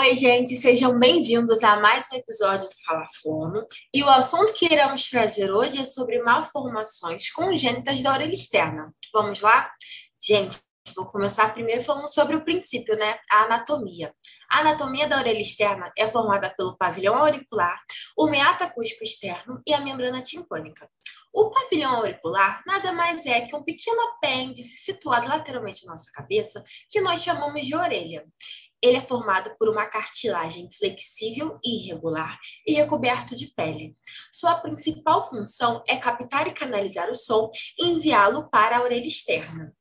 Oi, gente, sejam bem-vindos a mais um episódio do Fala Fono. E o assunto que iremos trazer hoje é sobre malformações congênitas da orelha externa. Vamos lá? Gente, vou começar primeiro falando sobre o princípio, né? A anatomia. A anatomia da orelha externa é formada pelo pavilhão auricular, o meato acústico externo e a membrana timpânica. O pavilhão auricular nada mais é que um pequeno apêndice situado lateralmente na nossa cabeça, que nós chamamos de orelha. Ele é formado por uma cartilagem flexível e irregular e recoberto de pele. Sua principal função é captar e canalizar o som e enviá-lo para a orelha externa.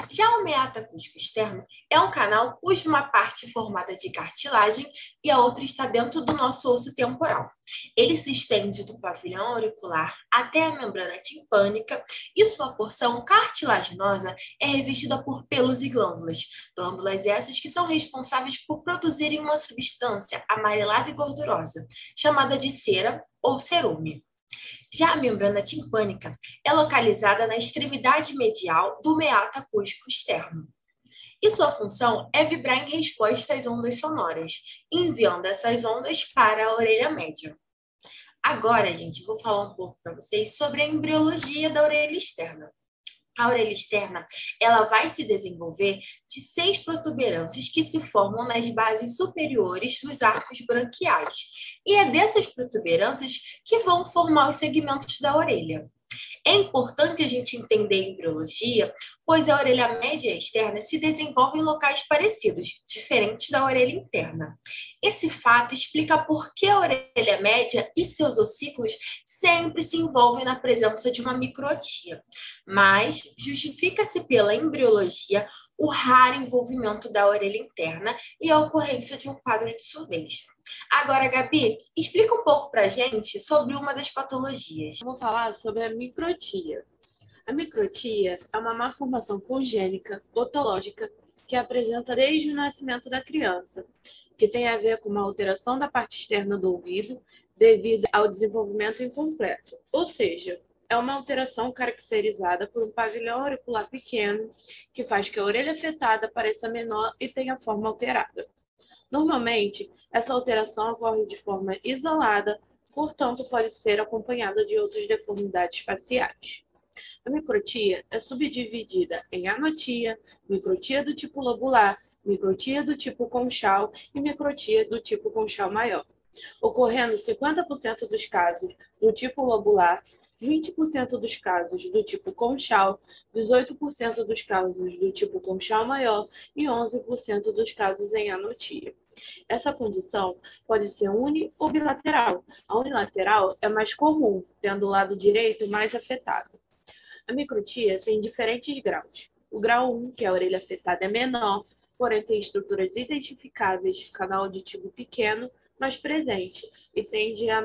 Já o meato acústico externo é um canal cuja uma parte é formada de cartilagem e a outra está dentro do nosso osso temporal. Ele se estende do pavilhão auricular até a membrana timpânica e sua porção cartilaginosa é revestida por pelos e glândulas. Glândulas essas que são responsáveis por produzirem uma substância amarelada e gordurosa, chamada de cera ou cerume. Já a membrana timpânica é localizada na extremidade medial do meato acústico externo. E sua função é vibrar em resposta às ondas sonoras, enviando essas ondas para a orelha média. Agora, gente, vou falar um pouco para vocês sobre a embriologia da orelha externa. A orelha externa, ela vai se desenvolver de 6 protuberâncias que se formam nas bases superiores dos arcos branquiais. E é dessas protuberâncias que vão formar os segmentos da orelha. É importante a gente entender a embriologia, pois a orelha média externa se desenvolve em locais parecidos, diferentes da orelha interna. Esse fato explica por que a orelha média e seus ossículos sempre se envolvem na presença de uma microtia, mas justifica-se pela embriologia o raro envolvimento da orelha interna e a ocorrência de um quadro de surdez. Agora, Gabi, explica um pouco para a gente sobre uma das patologias. Vou falar sobre a microtia. A microtia é uma malformação congênita otológica que apresenta desde o nascimento da criança, que tem a ver com uma alteração da parte externa do ouvido devido ao desenvolvimento incompleto. Ou seja, é uma alteração caracterizada por um pavilhão auricular pequeno que faz que a orelha afetada pareça menor e tenha forma alterada. Normalmente, essa alteração ocorre de forma isolada, portanto, pode ser acompanhada de outras deformidades faciais. A microtia é subdividida em anotia, microtia do tipo lobular, microtia do tipo conchal e microtia do tipo conchal maior, ocorrendo 50% dos casos do tipo lobular, 20% dos casos do tipo conchal, 18% dos casos do tipo conchal maior e 11% dos casos em anotia. Essa condição pode ser uni ou bilateral. A unilateral é mais comum, tendo o lado direito mais afetado. A microtia tem diferentes graus. O grau 1, que é a orelha afetada, é menor, porém tem estruturas identificáveis, canal auditivo pequeno, mas presente, e tende a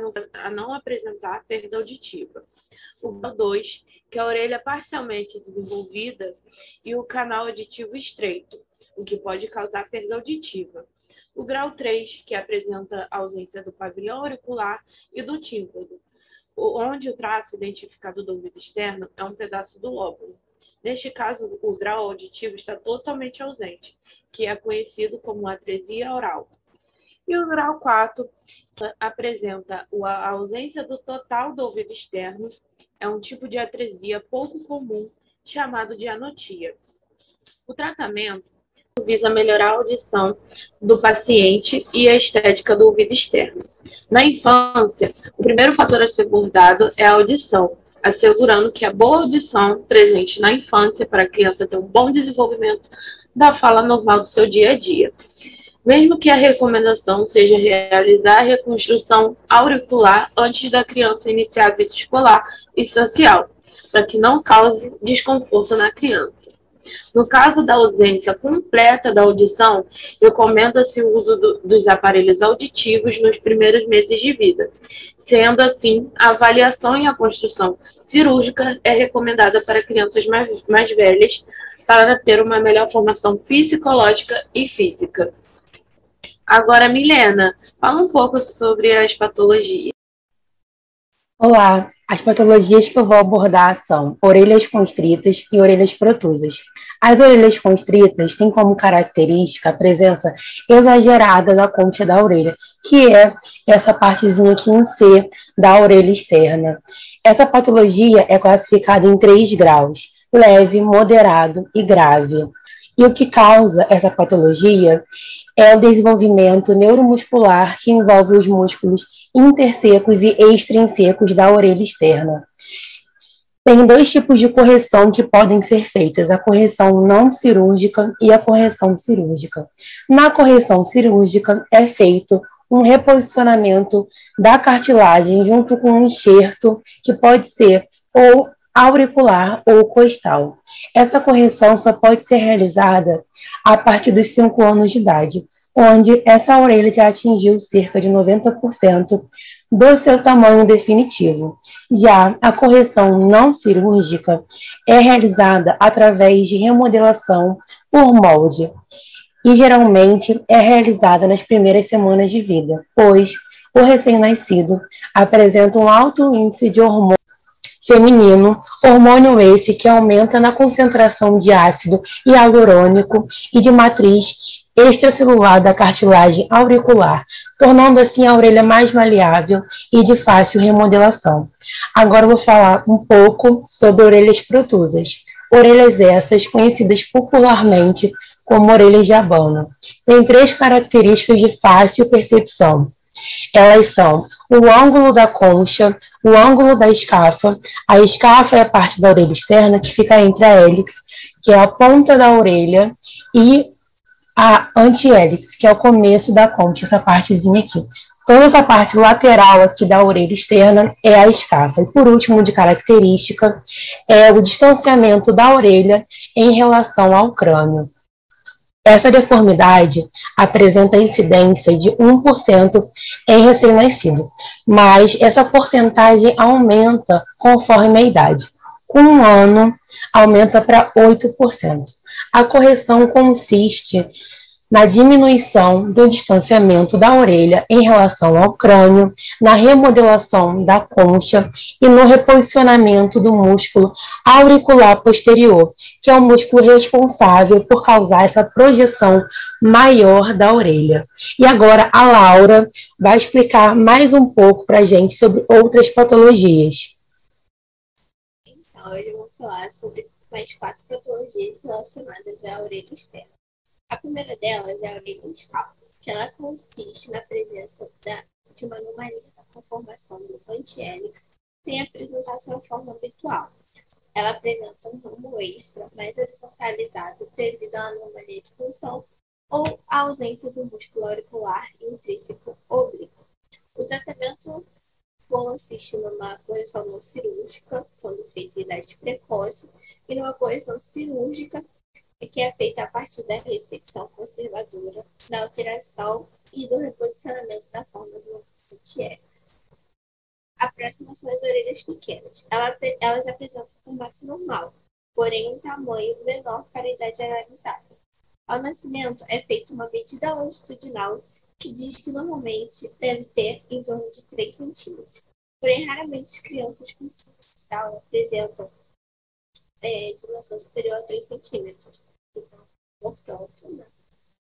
não apresentar perda auditiva. O grau 2, que é a orelha parcialmente desenvolvida e o canal auditivo estreito, o que pode causar perda auditiva. O grau 3, que apresenta a ausência do pavilhão auricular e do tímpano, onde o traço identificado do ouvido externo é um pedaço do lóbulo. Neste caso, o grau auditivo está totalmente ausente, que é conhecido como atresia oral. E o grau 4 apresenta a ausência do total do ouvido externo, é um tipo de atresia pouco comum, chamado de anotia. O tratamento visa melhorar a audição do paciente e a estética do ouvido externo. Na infância, o primeiro fator a ser abordado é a audição, assegurando que a boa audição presente na infância para a criança ter um bom desenvolvimento da fala normal do seu dia a dia. Mesmo que a recomendação seja realizar a reconstrução auricular antes da criança iniciar a vida escolar e social, para que não cause desconforto na criança. No caso da ausência completa da audição, recomenda-se o uso dos aparelhos auditivos nos primeiros meses de vida. Sendo assim, a avaliação e a construção cirúrgica é recomendada para crianças mais velhas para ter uma melhor formação psicológica e física. Agora, Milena, fala um pouco sobre as patologias. Olá, as patologias que eu vou abordar são orelhas constritas e orelhas protusas. As orelhas constritas têm como característica a presença exagerada da concha da orelha, que é essa partezinha aqui em C da orelha externa. Essa patologia é classificada em 3 graus: leve, moderado e grave. E o que causa essa patologia é o desenvolvimento neuromuscular que envolve os músculos intersecos e extrinsecos da orelha externa. Tem 2 tipos de correção que podem ser feitas: a correção não cirúrgica e a correção cirúrgica. Na correção cirúrgica é feito um reposicionamento da cartilagem junto com um enxerto que pode ser ou auricular ou costal. Essa correção só pode ser realizada a partir dos 5 anos de idade, onde essa orelha já atingiu cerca de 90% do seu tamanho definitivo. Já a correção não cirúrgica é realizada através de remodelação por molde e geralmente é realizada nas primeiras semanas de vida, pois o recém-nascido apresenta um alto índice de hormônio feminino, hormônio esse que aumenta na concentração de ácido hialurônico e de matriz extracelular da cartilagem auricular, tornando assim a orelha mais maleável e de fácil remodelação. Agora eu vou falar um pouco sobre orelhas protusas. Orelhas essas conhecidas popularmente como orelhas de abano. Tem 3 características de fácil percepção. Elas são o ângulo da concha, o ângulo da escafa. A escafa é a parte da orelha externa que fica entre a hélix, que é a ponta da orelha, e a anti-hélix, que é o começo da concha, essa partezinha aqui. Toda essa parte lateral aqui da orelha externa é a escafa. E por último, de característica, é o distanciamento da orelha em relação ao crânio. Essa deformidade apresenta incidência de 1% em recém-nascido, mas essa porcentagem aumenta conforme a idade. Com 1 ano, aumenta para 8%. A correção consiste na diminuição do distanciamento da orelha em relação ao crânio, na remodelação da concha e no reposicionamento do músculo auricular posterior, que é o músculo responsável por causar essa projeção maior da orelha. E agora a Laura vai explicar mais um pouco para a gente sobre outras patologias. Então, hoje eu vou falar sobre mais 4 patologias relacionadas à orelha externa. A primeira delas é a orelha distal, que ela consiste na presença de uma anomalia na conformação do anti-hélix sem apresentar sua forma habitual. Ela apresenta um ramo extra mais horizontalizado devido à anomalia de função ou à ausência do músculo auricular intrínseco oblíquo. O tratamento consiste numa correção não cirúrgica, quando feita em idade precoce, e numa correção cirúrgica, que é feita a partir da ressecção conservadora, da alteração e do reposicionamento da forma do anti-X. A próxima são as orelhas pequenas. Elas apresentam um formato normal, porém um tamanho menor para a idade analisada. Ao nascimento, é feita uma medida longitudinal que diz que normalmente deve ter em torno de 3 centímetros. Porém, raramente as crianças com síndrome de Down apresentam dimensão superior a 3 centímetros. Então, portanto, né,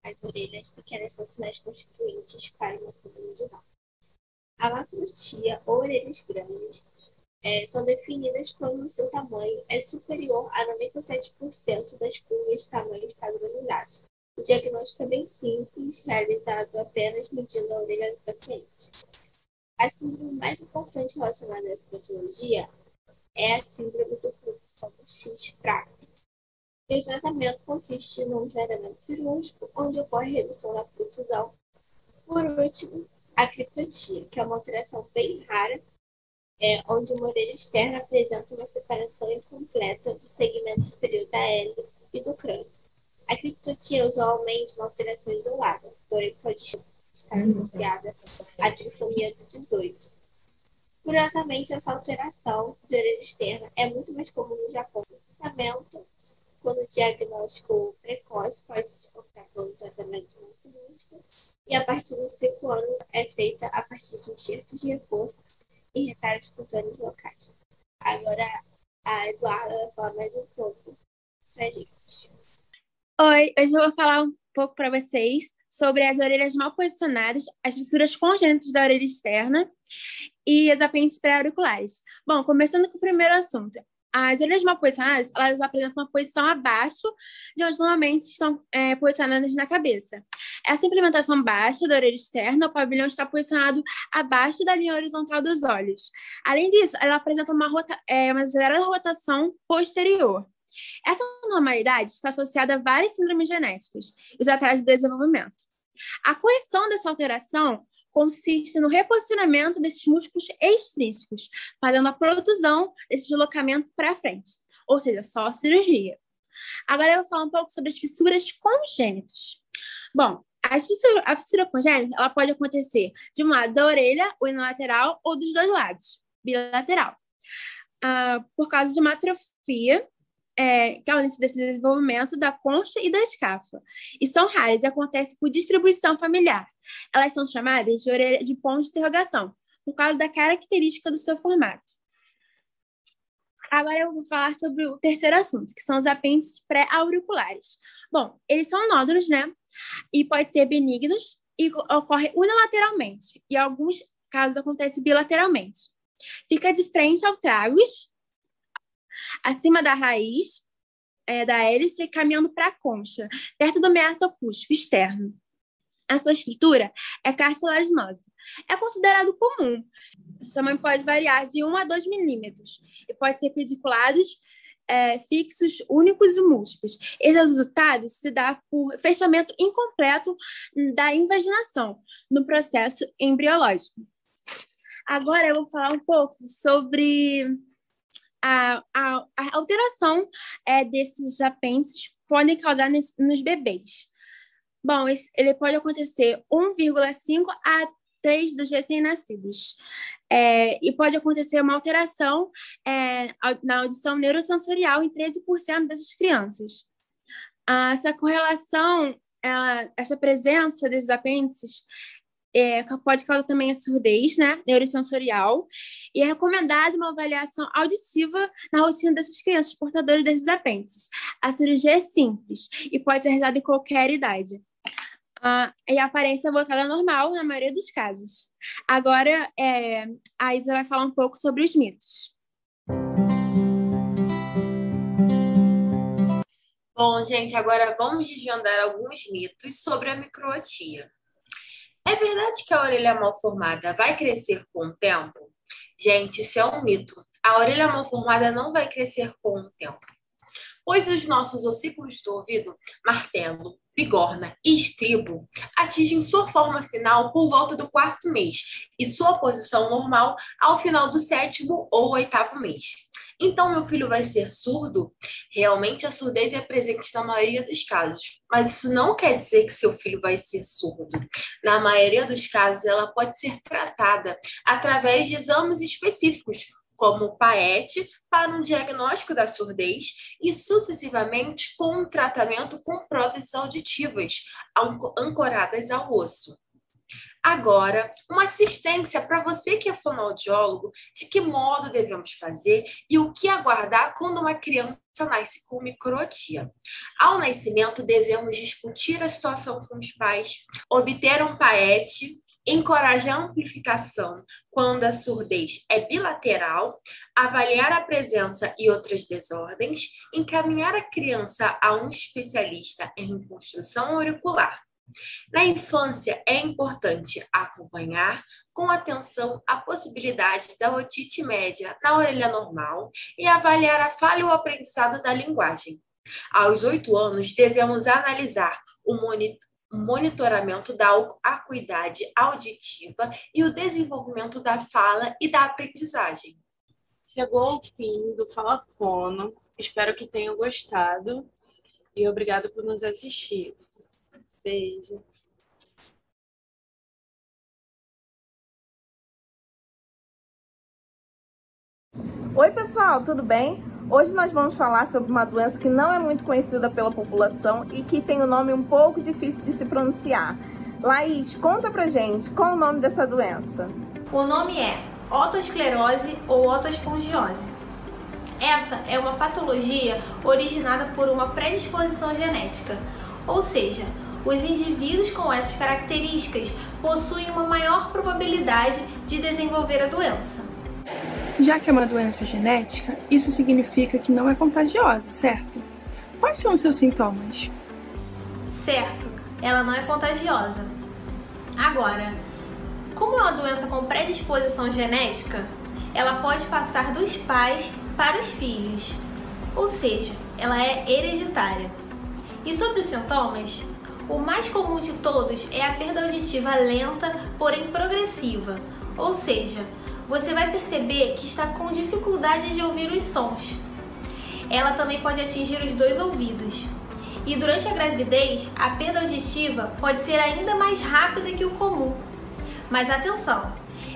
as orelhas pequenas são sinais constituintes para uma síndrome de Down. A macrotia ou orelhas grandes são definidas quando o seu tamanho é superior a 97% das curvas de tamanhos padronizados. O diagnóstico é bem simples, realizado apenas medindo a orelha do paciente. A síndrome mais importante relacionada a essa patologia é a síndrome do cromossomo X fraco. E o tratamento consiste num tratamento cirúrgico, onde ocorre redução da protusão. Por último, a criptotia, que é uma alteração bem rara, onde uma orelha externa apresenta uma separação incompleta do segmento superior da hélix e do crânio. A criptotia é usualmente uma alteração isolada, porém pode estar associada à trissomia do 18. Curiosamente, essa alteração de orelha externa é muito mais comum no Japão. O tratamento, quando o diagnóstico precoce, pode se optar pelo tratamento não cirúrgico, e a partir dos 5 anos é feita a partir de enxertos de reforço e retalhos cutâneos locais. Agora a Eduarda vai falar mais um pouco pra gente. Oi, hoje eu vou falar um pouco para vocês sobre as orelhas mal posicionadas, as fissuras congênitas da orelha externa e as apêndices pré-auriculares. Bom, começando com o primeiro assunto. As orelhas mal posicionadas, elas apresentam uma posição abaixo de onde normalmente estão posicionadas na cabeça. Essa implementação baixa da orelha externa, o pavilhão está posicionado abaixo da linha horizontal dos olhos. Além disso, ela apresenta uma acelerada rotação posterior. Essa normalidade está associada a várias síndromes genéticas e os atrasos do desenvolvimento. A correção dessa alteração consiste no reposicionamento desses músculos extrínsecos, fazendo a protusão desse deslocamento para frente, ou seja, só cirurgia. Agora eu vou falar um pouco sobre as fissuras congênitas. Bom, a fissura congênita ela pode acontecer de um lado da orelha, unilateral, ou dos dois lados, bilateral, por causa de uma atrofia, que é o início desse desenvolvimento da concha e da escafa. E são raras e acontecem por distribuição familiar. Elas são chamadas de orelha de ponto de interrogação, por causa da característica do seu formato. Agora eu vou falar sobre o terceiro assunto, que são os apêndices pré-auriculares. Bom, eles são nódulos, né? E podem ser benignos e ocorrem unilateralmente. E em alguns casos acontece bilateralmente. Fica de frente ao tragus, acima da raiz da hélice, caminhando para a concha, perto do meato acústico externo. A sua estrutura é cartilaginosa. É considerado comum. O tamanho pode variar de 1 a 2 milímetros e pode ser pediculados, fixos, únicos e múltiplos. Esse resultado se dá por fechamento incompleto da invaginação no processo embriológico. Agora eu vou falar um pouco sobre a alteração desses apêndices podem causar nos bebês. Bom, ele pode acontecer 1,5 a 3 dos recém-nascidos. E pode acontecer uma alteração na audição neurosensorial em 13% dessas crianças. Essa correlação, essa presença desses apêndices pode causar também a surdez, né, neurosensorial, e é recomendada uma avaliação auditiva na rotina dessas crianças portadoras desses apêndices. A cirurgia é simples e pode ser realizada em qualquer idade. E a aparência é voltada ao normal na maioria dos casos. Agora, a Isa vai falar um pouco sobre os mitos. Bom, gente, agora vamos desvendar alguns mitos sobre a microtia. É verdade que a orelha mal formada vai crescer com o tempo? Gente, isso é um mito. A orelha mal formada não vai crescer com o tempo, pois os nossos ossículos do ouvido, martelo, bigorna e estribo, atingem sua forma final por volta do 4º mês e sua posição normal ao final do 7º ou 8º mês. Então, meu filho vai ser surdo? Realmente, a surdez é presente na maioria dos casos, mas isso não quer dizer que seu filho vai ser surdo. Na maioria dos casos, ela pode ser tratada através de exames específicos, como o PAET, para um diagnóstico da surdez e, sucessivamente, com um tratamento com próteses auditivas ancoradas ao osso. Agora, uma assistência para você que é fonoaudiólogo, de que modo devemos fazer e o que aguardar quando uma criança nasce com microtia. Ao nascimento, devemos discutir a situação com os pais, obter um PAET, encorajar a amplificação quando a surdez é bilateral, avaliar a presença e outras desordens, encaminhar a criança a um especialista em reconstrução auricular. Na infância, é importante acompanhar com atenção a possibilidade da otite média na orelha normal e avaliar a falha ou aprendizado da linguagem. Aos 8 anos, devemos analisar o monitoramento da acuidade auditiva e o desenvolvimento da fala e da aprendizagem. Chegou ao fim do Fala Fono. Espero que tenham gostado e obrigado por nos assistir. Beijo. Oi, pessoal, tudo bem? Hoje nós vamos falar sobre uma doença que não é muito conhecida pela população e que tem um nome um pouco difícil de se pronunciar. Laís, conta pra gente, qual é o nome dessa doença? O nome é otosclerose ou otospongiose. Essa é uma patologia originada por uma predisposição genética, ou seja, os indivíduos com essas características possuem uma maior probabilidade de desenvolver a doença. Já que é uma doença genética, isso significa que não é contagiosa, certo? Quais são os seus sintomas? Certo, ela não é contagiosa. Agora, como é uma doença com predisposição genética, ela pode passar dos pais para os filhos, ou seja, ela é hereditária. E sobre os sintomas, o mais comum de todos é a perda auditiva lenta, porém progressiva, ou seja, você vai perceber que está com dificuldade de ouvir os sons. Ela também pode atingir os 2 ouvidos. E durante a gravidez, a perda auditiva pode ser ainda mais rápida que o comum. Mas atenção,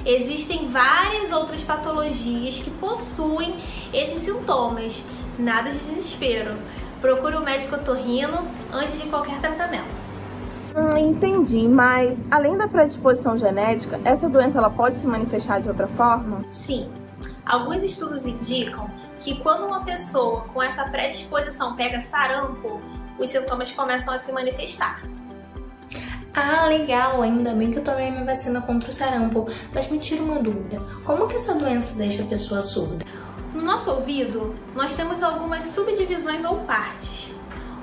existem várias outras patologias que possuem esses sintomas. Nada de desespero. Procure um médico otorrino antes de qualquer tratamento. Entendi, mas além da predisposição genética, essa doença ela pode se manifestar de outra forma? Sim, alguns estudos indicam que quando uma pessoa com essa predisposição pega sarampo, os sintomas começam a se manifestar. Ah, legal, ainda bem que eu tomei minha vacina contra o sarampo, mas me tira uma dúvida, como que essa doença deixa a pessoa surda? No nosso ouvido, nós temos algumas subdivisões ou partes.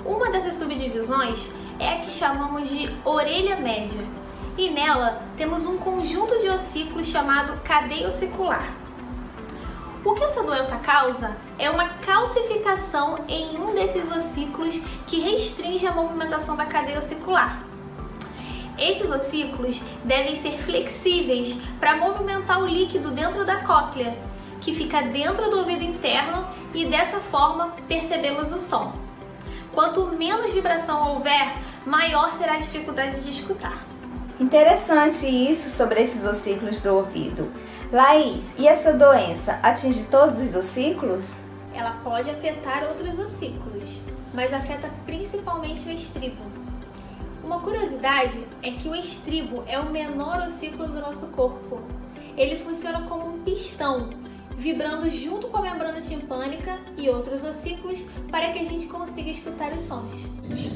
Uma dessas subdivisões é a que chamamos de orelha média, e nela temos um conjunto de ossículos chamado cadeia ossicular. O que essa doença causa é uma calcificação em um desses ossículos que restringe a movimentação da cadeia ossicular. Esses ossículos devem ser flexíveis para movimentar o líquido dentro da cóclea, que fica dentro do ouvido interno, e dessa forma percebemos o som. Quanto menos vibração houver, maior será a dificuldade de escutar. Interessante isso sobre esses ossículos do ouvido. Laís, e essa doença atinge todos os ossículos? Ela pode afetar outros ossículos, mas afeta principalmente o estribo. Uma curiosidade é que o estribo é o menor ossículo do nosso corpo. Ele funciona como um pistão, vibrando junto com a membrana timpânica e outros ossículos para que a gente consiga escutar os sons.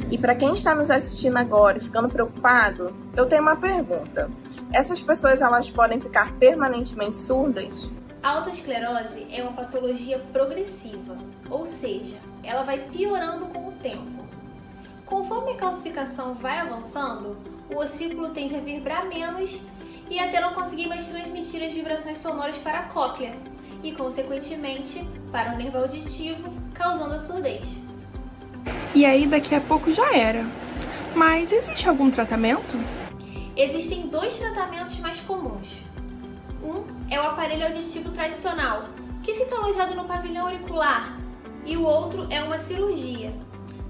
E para quem está nos assistindo agora e ficando preocupado, eu tenho uma pergunta. Essas pessoas elas podem ficar permanentemente surdas? A otosclerose é uma patologia progressiva, ou seja, ela vai piorando com o tempo. Conforme a calcificação vai avançando, o ossículo tende a vibrar menos e até não conseguir mais transmitir as vibrações sonoras para a cóclea e, consequentemente, para o nervo auditivo, causando a surdez. E aí daqui a pouco já era. Mas existe algum tratamento? Existem 2 tratamentos mais comuns. Um é o aparelho auditivo tradicional, que fica alojado no pavilhão auricular, e o outro é uma cirurgia.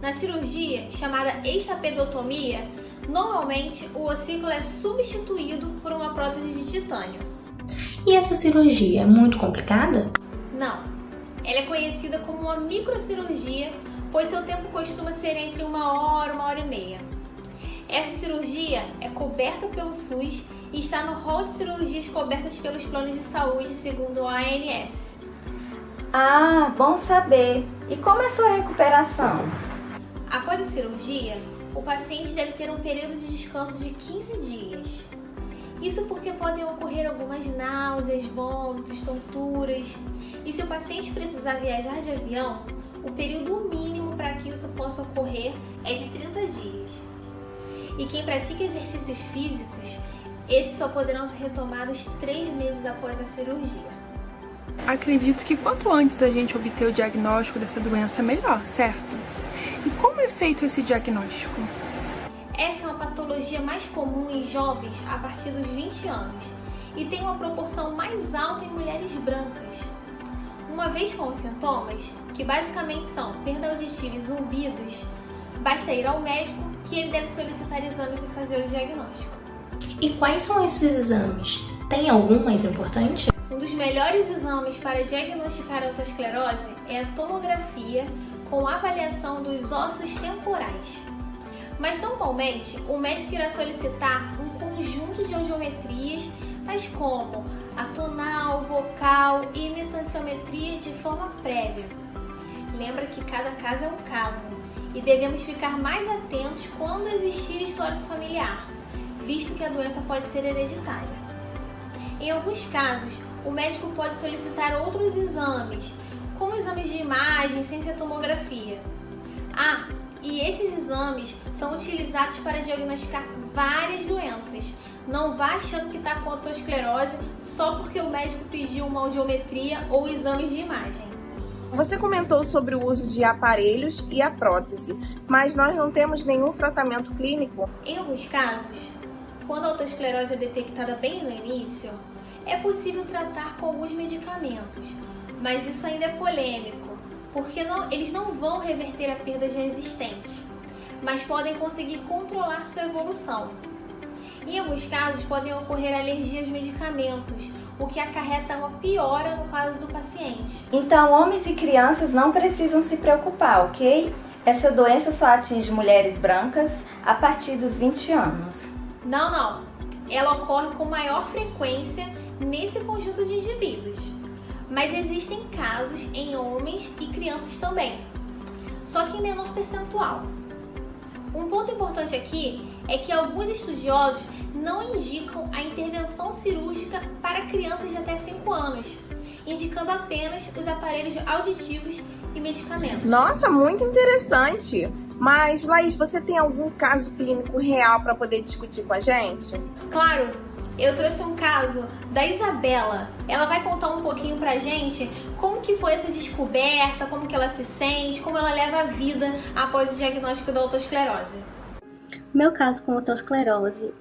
Na cirurgia, chamada estapedotomia, normalmente o ossículo é substituído por uma prótese de titânio. E essa cirurgia é muito complicada? Não. Ela é conhecida como uma microcirurgia, pois seu tempo costuma ser entre 1 hora e 1h30. Essa cirurgia é coberta pelo SUS e está no rol de cirurgias cobertas pelos planos de saúde, segundo o ANS. Ah, bom saber. E como é sua recuperação? Após a cirurgia, o paciente deve ter um período de descanso de 15 dias. Isso porque podem ocorrer algumas náuseas, vômitos, tonturas. E se o paciente precisar viajar de avião, o período mínimo para que isso possa ocorrer é de 30 dias. E quem pratica exercícios físicos, esses só poderão ser retomados 3 meses após a cirurgia. Acredito que quanto antes a gente obter o diagnóstico dessa doença, melhor, certo? E como é feito esse diagnóstico? Essa é uma patologia mais comum em jovens a partir dos 20 anos e tem uma proporção mais alta em mulheres brancas. Uma vez com os sintomas, que basicamente são perda auditiva e zumbidos, basta ir ao médico que ele deve solicitar exames e fazer o diagnóstico. E quais são esses exames? Tem algum mais importante? Um dos melhores exames para diagnosticar a otosclerose é a tomografia com avaliação dos ossos temporais. Mas normalmente o médico irá solicitar um conjunto de audiometrias, tais como atonal, vocal e imitanciometria de forma prévia. Lembra que cada caso é um caso e devemos ficar mais atentos quando existir histórico familiar, visto que a doença pode ser hereditária. Em alguns casos, o médico pode solicitar outros exames, como exames de imagem sem ser tomografia. E esses exames são utilizados para diagnosticar várias doenças. Não vá achando que está com otosclerose só porque o médico pediu uma audiometria ou exames de imagem. Você comentou sobre o uso de aparelhos e a prótese, mas nós não temos nenhum tratamento clínico? Em alguns casos, quando a otosclerose é detectada bem no início, é possível tratar com alguns medicamentos, mas isso ainda é polêmico, porque eles não vão reverter a perda já existente, mas podem conseguir controlar sua evolução. Em alguns casos, podem ocorrer alergia aos medicamentos, o que acarreta uma piora no quadro do paciente. Então, homens e crianças não precisam se preocupar, ok? Essa doença só atinge mulheres brancas a partir dos 20 anos. Não. Ela ocorre com maior frequência nesse conjunto de indivíduos. Mas existem casos em homens e crianças também, só que em menor percentual. Um ponto importante aqui é que alguns estudiosos não indicam a intervenção cirúrgica para crianças de até 5 anos, indicando apenas os aparelhos auditivos e medicamentos. Nossa, muito interessante! Mas, Laís, você tem algum caso clínico real para poder discutir com a gente? Claro! Eu trouxe um caso da Isabela. Ela vai contar um pouquinho pra gente como que foi essa descoberta, como que ela se sente, como ela leva a vida após o diagnóstico da otosclerose. Meu caso com otosclerose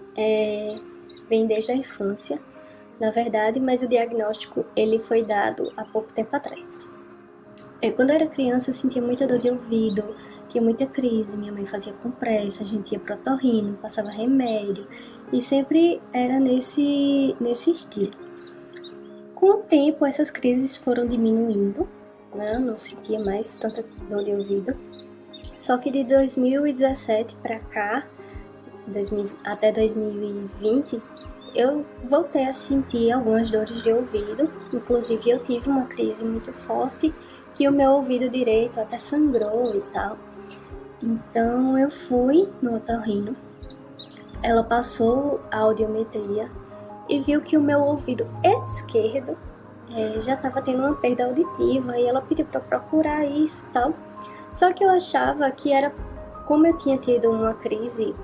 vem desde a infância, na verdade, mas o diagnóstico ele foi dado há pouco tempo atrás. Quando eu era criança eu sentia muita dor de ouvido, tinha muita crise, minha mãe fazia compressa, a gente ia pro otorrino, passava remédio e sempre era nesse estilo. Com o tempo essas crises foram diminuindo, né? Eu não sentia mais tanta dor de ouvido, só que de 2017 para cá, até 2020, eu voltei a sentir algumas dores de ouvido, inclusive eu tive uma crise muito forte que o meu ouvido direito até sangrou e tal. Então eu fui no otorrino, ela passou a audiometria e viu que o meu ouvido esquerdo já estava tendo uma perda auditiva e ela pediu para procurar isso e tal. Só que eu achava que era, como eu tinha tido uma crise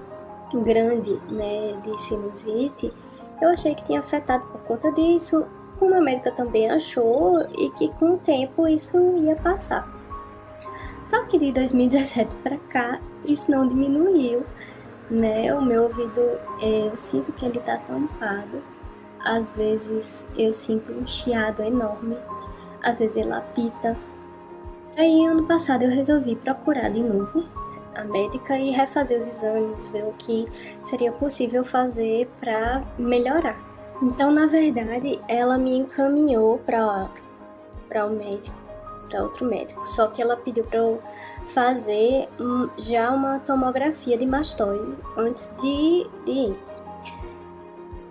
grande, né, de sinusite, eu achei que tinha afetado por conta disso, como a médica também achou, e que com o tempo isso ia passar. Só que de 2017 para cá, isso não diminuiu, né? O meu ouvido, eu sinto que ele tá tampado, às vezes eu sinto um chiado enorme, às vezes ele apita. Aí ano passado eu resolvi procurar de novo a médica e refazer os exames, ver o que seria possível fazer para melhorar. Então, na verdade, ela me encaminhou para o médico, para outro médico. Só que ela pediu para eu fazer já uma tomografia de mastoide antes de ir.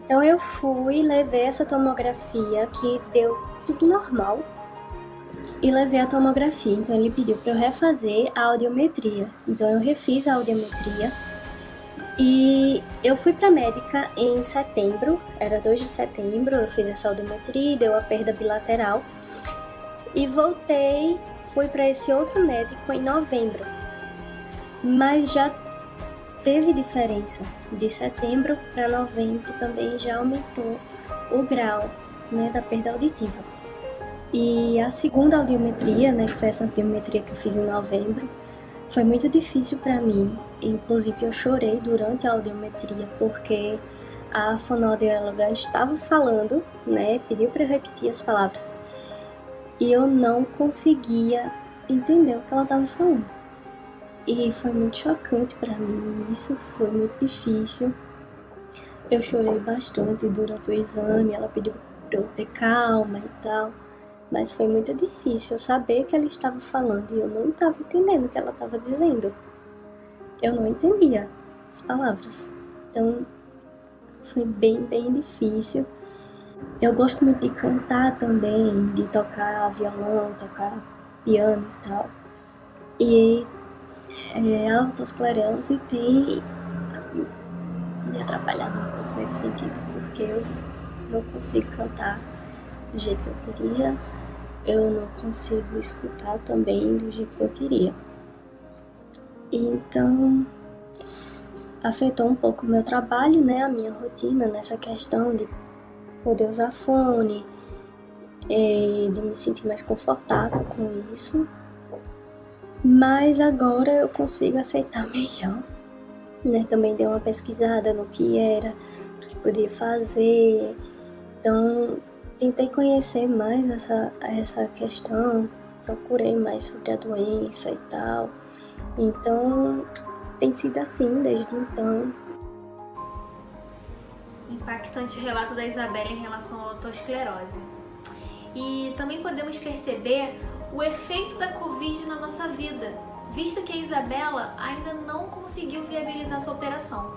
Então eu fui, levei essa tomografia que deu tudo normal e levei a tomografia. Então ele pediu para eu refazer a audiometria. Então eu refiz a audiometria e eu fui para a médica em setembro, era 2 de setembro, eu fiz essa audiometria, deu a perda bilateral e voltei, fui para esse outro médico em novembro. Mas já teve diferença, de setembro para novembro também já aumentou o grau, né, da perda auditiva. E a segunda audiometria, né, que foi essa audiometria que eu fiz em novembro, foi muito difícil para mim. Inclusive eu chorei durante a audiometria porque a fonoaudióloga estava falando, né, pediu para eu repetir as palavras e eu não conseguia entender o que ela estava falando. E foi muito chocante para mim, isso foi muito difícil. Eu chorei bastante durante o exame, ela pediu para eu ter calma e tal, mas foi muito difícil eu saber o que ela estava falando e eu não estava entendendo o que ela estava dizendo. Eu não entendia as palavras, então foi bem difícil. Eu gosto muito de cantar também, de tocar violão, tocar piano e tal. E a autoesclerose tem me atrapalhado um pouco nesse sentido, porque eu não consigo cantar do jeito que eu queria, eu não consigo escutar também do jeito que eu queria. Então, afetou um pouco o meu trabalho, né, a minha rotina nessa questão de poder usar fone, de me sentir mais confortável com isso. Mas agora eu consigo aceitar melhor, né? Também dei uma pesquisada no que era, o que podia fazer. Então, tentei conhecer mais essa questão, procurei mais sobre a doença e tal. Então, tem sido assim desde então. Impactante relato da Isabela em relação à autoesclerose. E também podemos perceber o efeito da Covid na nossa vida, visto que a Isabela ainda não conseguiu viabilizar sua operação.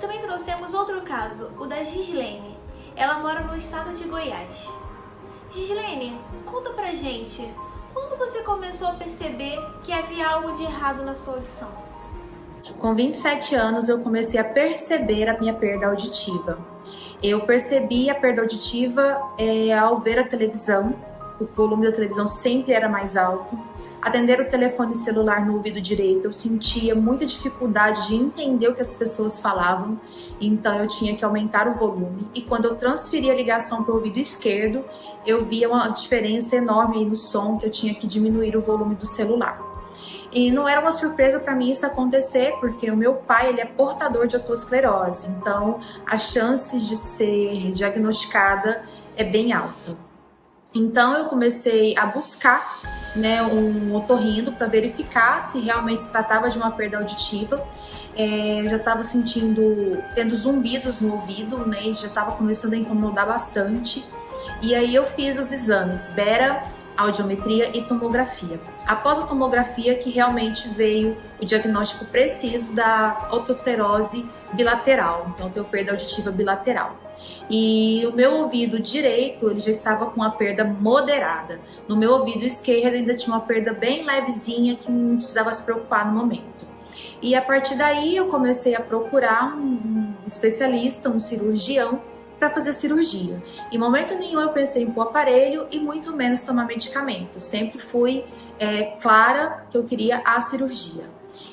Também trouxemos outro caso, o da Gislene. Ela mora no estado de Goiás. Gislene, conta pra gente, quando você começou a perceber que havia algo de errado na sua audição? Com 27 anos, eu comecei a perceber a minha perda auditiva. Eu percebi a perda auditiva ao ver a televisão. O volume da televisão sempre era mais alto. Atender o telefone celular no ouvido direito, eu sentia muita dificuldade de entender o que as pessoas falavam, então eu tinha que aumentar o volume. E quando eu transferi a ligação para o ouvido esquerdo, eu via uma diferença enorme aí no som, que eu tinha que diminuir o volume do celular. E não era uma surpresa para mim isso acontecer, porque o meu pai ele é portador de autoesclerose, então as chances de ser diagnosticada é bem alta. Então eu comecei a buscar, né, um otorrino para verificar se realmente se tratava de uma perda auditiva. Eu já estava tendo zumbidos no ouvido, né, e já estava começando a incomodar bastante. E aí eu fiz os exames Bera, audiometria e tomografia. Após a tomografia que realmente veio o diagnóstico preciso da autoesclerose bilateral, então eu tenho perda auditiva bilateral. E o meu ouvido direito ele já estava com uma perda moderada. No meu ouvido esquerdo ainda tinha uma perda bem levezinha que não precisava se preocupar no momento. E a partir daí eu comecei a procurar um especialista, um cirurgião, para fazer cirurgia. Em momento nenhum eu pensei em pôr aparelho e muito menos tomar medicamento. Sempre fui clara que eu queria a cirurgia.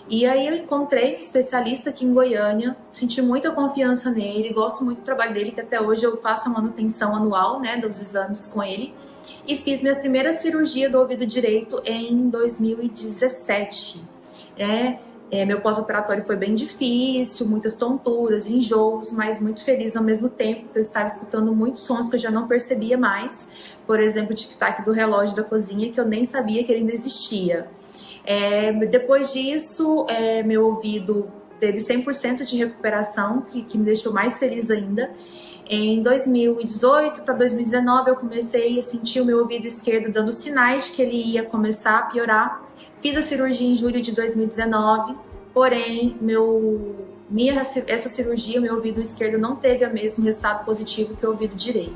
E aí eu encontrei um especialista aqui em Goiânia, senti muita confiança nele, gosto muito do trabalho dele, que até hoje eu faço a manutenção anual, né, dos exames com ele. E fiz minha primeira cirurgia do ouvido direito em 2017. Meu pós-operatório foi bem difícil, muitas tonturas, enjoos, mas muito feliz ao mesmo tempo, porque eu estava escutando muitos sons que eu já não percebia mais. Por exemplo, o tic-tac do relógio da cozinha, que eu nem sabia que ele ainda existia. Depois disso, meu ouvido teve 100% de recuperação, que me deixou mais feliz ainda. Em 2018 para 2019, eu comecei a sentir o meu ouvido esquerdo dando sinais de que ele ia começar a piorar. Fiz a cirurgia em julho de 2019, porém, essa cirurgia, meu ouvido esquerdo não teve o mesmo resultado positivo que o ouvido direito.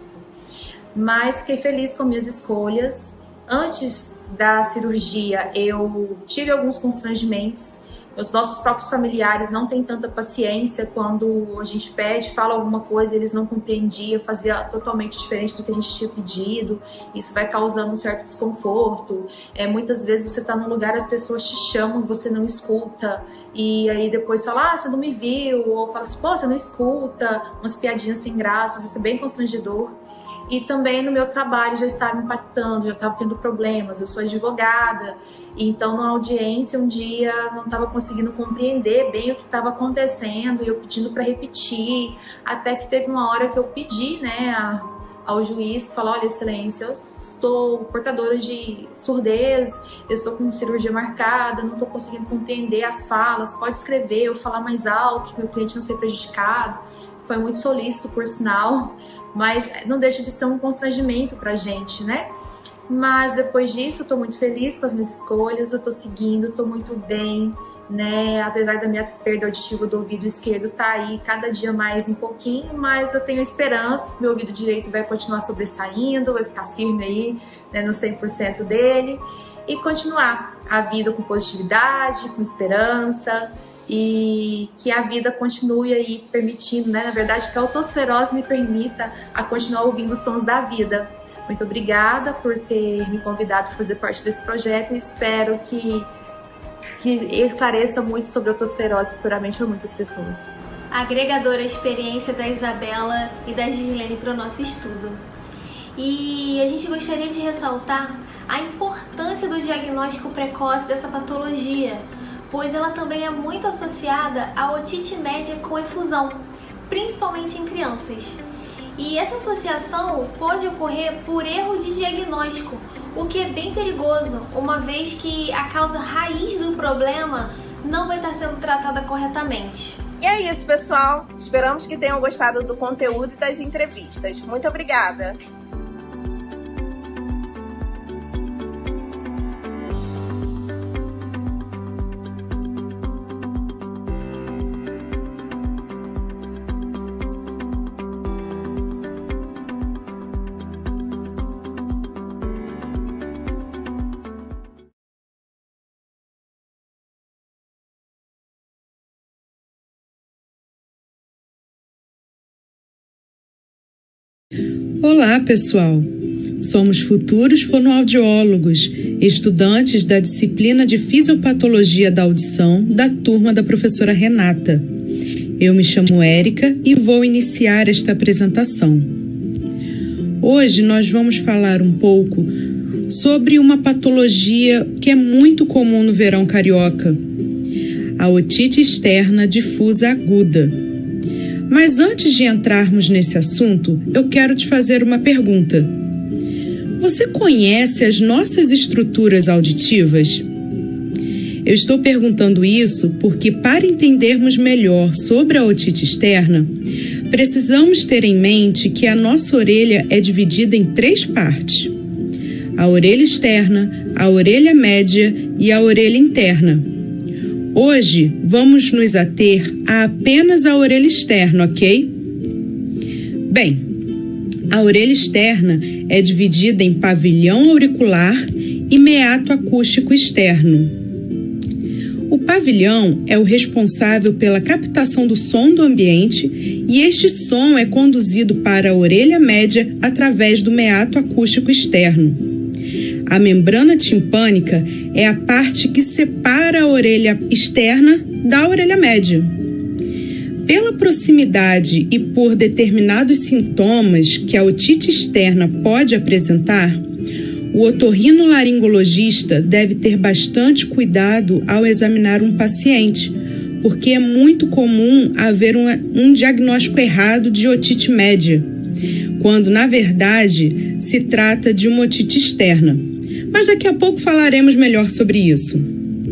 Mas fiquei feliz com minhas escolhas. Antes da cirurgia, eu tive alguns constrangimentos. Os nossos próprios familiares não têm tanta paciência quando a gente pede, fala alguma coisa, eles não compreendiam, fazia totalmente diferente do que a gente tinha pedido. Isso vai causando um certo desconforto. Muitas vezes você está num lugar, as pessoas te chamam, você não escuta. E aí depois fala, você não me viu. Ou fala assim, você não escuta. Umas piadinhas sem graça, isso é bem constrangedor. E também no meu trabalho já estava me impactando, já estava tendo problemas. Eu sou advogada, então na audiência um dia não estava conseguindo compreender bem o que estava acontecendo e eu pedindo para repetir, até que teve uma hora que eu pedi, né, ao juiz, falar, olha, excelência, eu estou portadora de surdez, eu estou com cirurgia marcada, não estou conseguindo compreender as falas, pode escrever ou falar mais alto para o cliente não ser prejudicado. Foi muito solícito, por sinal, mas não deixa de ser um constrangimento pra gente, né? mas depois disso eu estou muito feliz com as minhas escolhas, eu estou seguindo, estou muito bem, né? Apesar da minha perda auditiva do ouvido esquerdo tá aí cada dia mais um pouquinho, mas eu tenho esperança, meu ouvido direito vai continuar sobressaindo, vai ficar firme aí, né, no 100% dele, e continuar a vida com positividade, com esperança, e que a vida continue aí permitindo, né? Na verdade, que a otosclerose me permita a continuar ouvindo os sons da vida. Muito obrigada por ter me convidado para fazer parte desse projeto e espero que esclareça muito sobre a otosclerose futuramente para muitas pessoas. Agregadora a experiência da Isabela e da Gislene para o nosso estudo. E a gente gostaria de ressaltar a importância do diagnóstico precoce dessa patologia, pois ela também é muito associada à otite média com efusão, principalmente em crianças. E essa associação pode ocorrer por erro de diagnóstico, o que é bem perigoso, uma vez que a causa raiz do problema não vai estar sendo tratada corretamente. E é isso, pessoal. Esperamos que tenham gostado do conteúdo e das entrevistas. Muito obrigada! Olá, pessoal! Somos futuros fonoaudiólogos, estudantes da disciplina de Fisiopatologia da Audição da turma da professora Renata. Eu me chamo Érica e vou iniciar esta apresentação. Hoje nós vamos falar um pouco sobre uma patologia que é muito comum no verão carioca, a otite externa difusa aguda. Mas antes de entrarmos nesse assunto, eu quero te fazer uma pergunta. Você conhece as nossas estruturas auditivas? Eu estou perguntando isso porque, para entendermos melhor sobre a otite externa, precisamos ter em mente que a nossa orelha é dividida em 3 partes: a orelha externa, a orelha média e a orelha interna. Hoje, vamos nos ater a apenas a orelha externa, ok? Bem, a orelha externa é dividida em pavilhão auricular e meato acústico externo. O pavilhão é o responsável pela captação do som do ambiente e este som é conduzido para a orelha média através do meato acústico externo. A membrana timpânica é a parte que separa a orelha externa da orelha média. Pela proximidade e por determinados sintomas que a otite externa pode apresentar, o otorrinolaringologista deve ter bastante cuidado ao examinar um paciente, porque é muito comum haver um diagnóstico errado de otite média, quando, na verdade, se trata de uma otite externa. Mas daqui a pouco falaremos melhor sobre isso.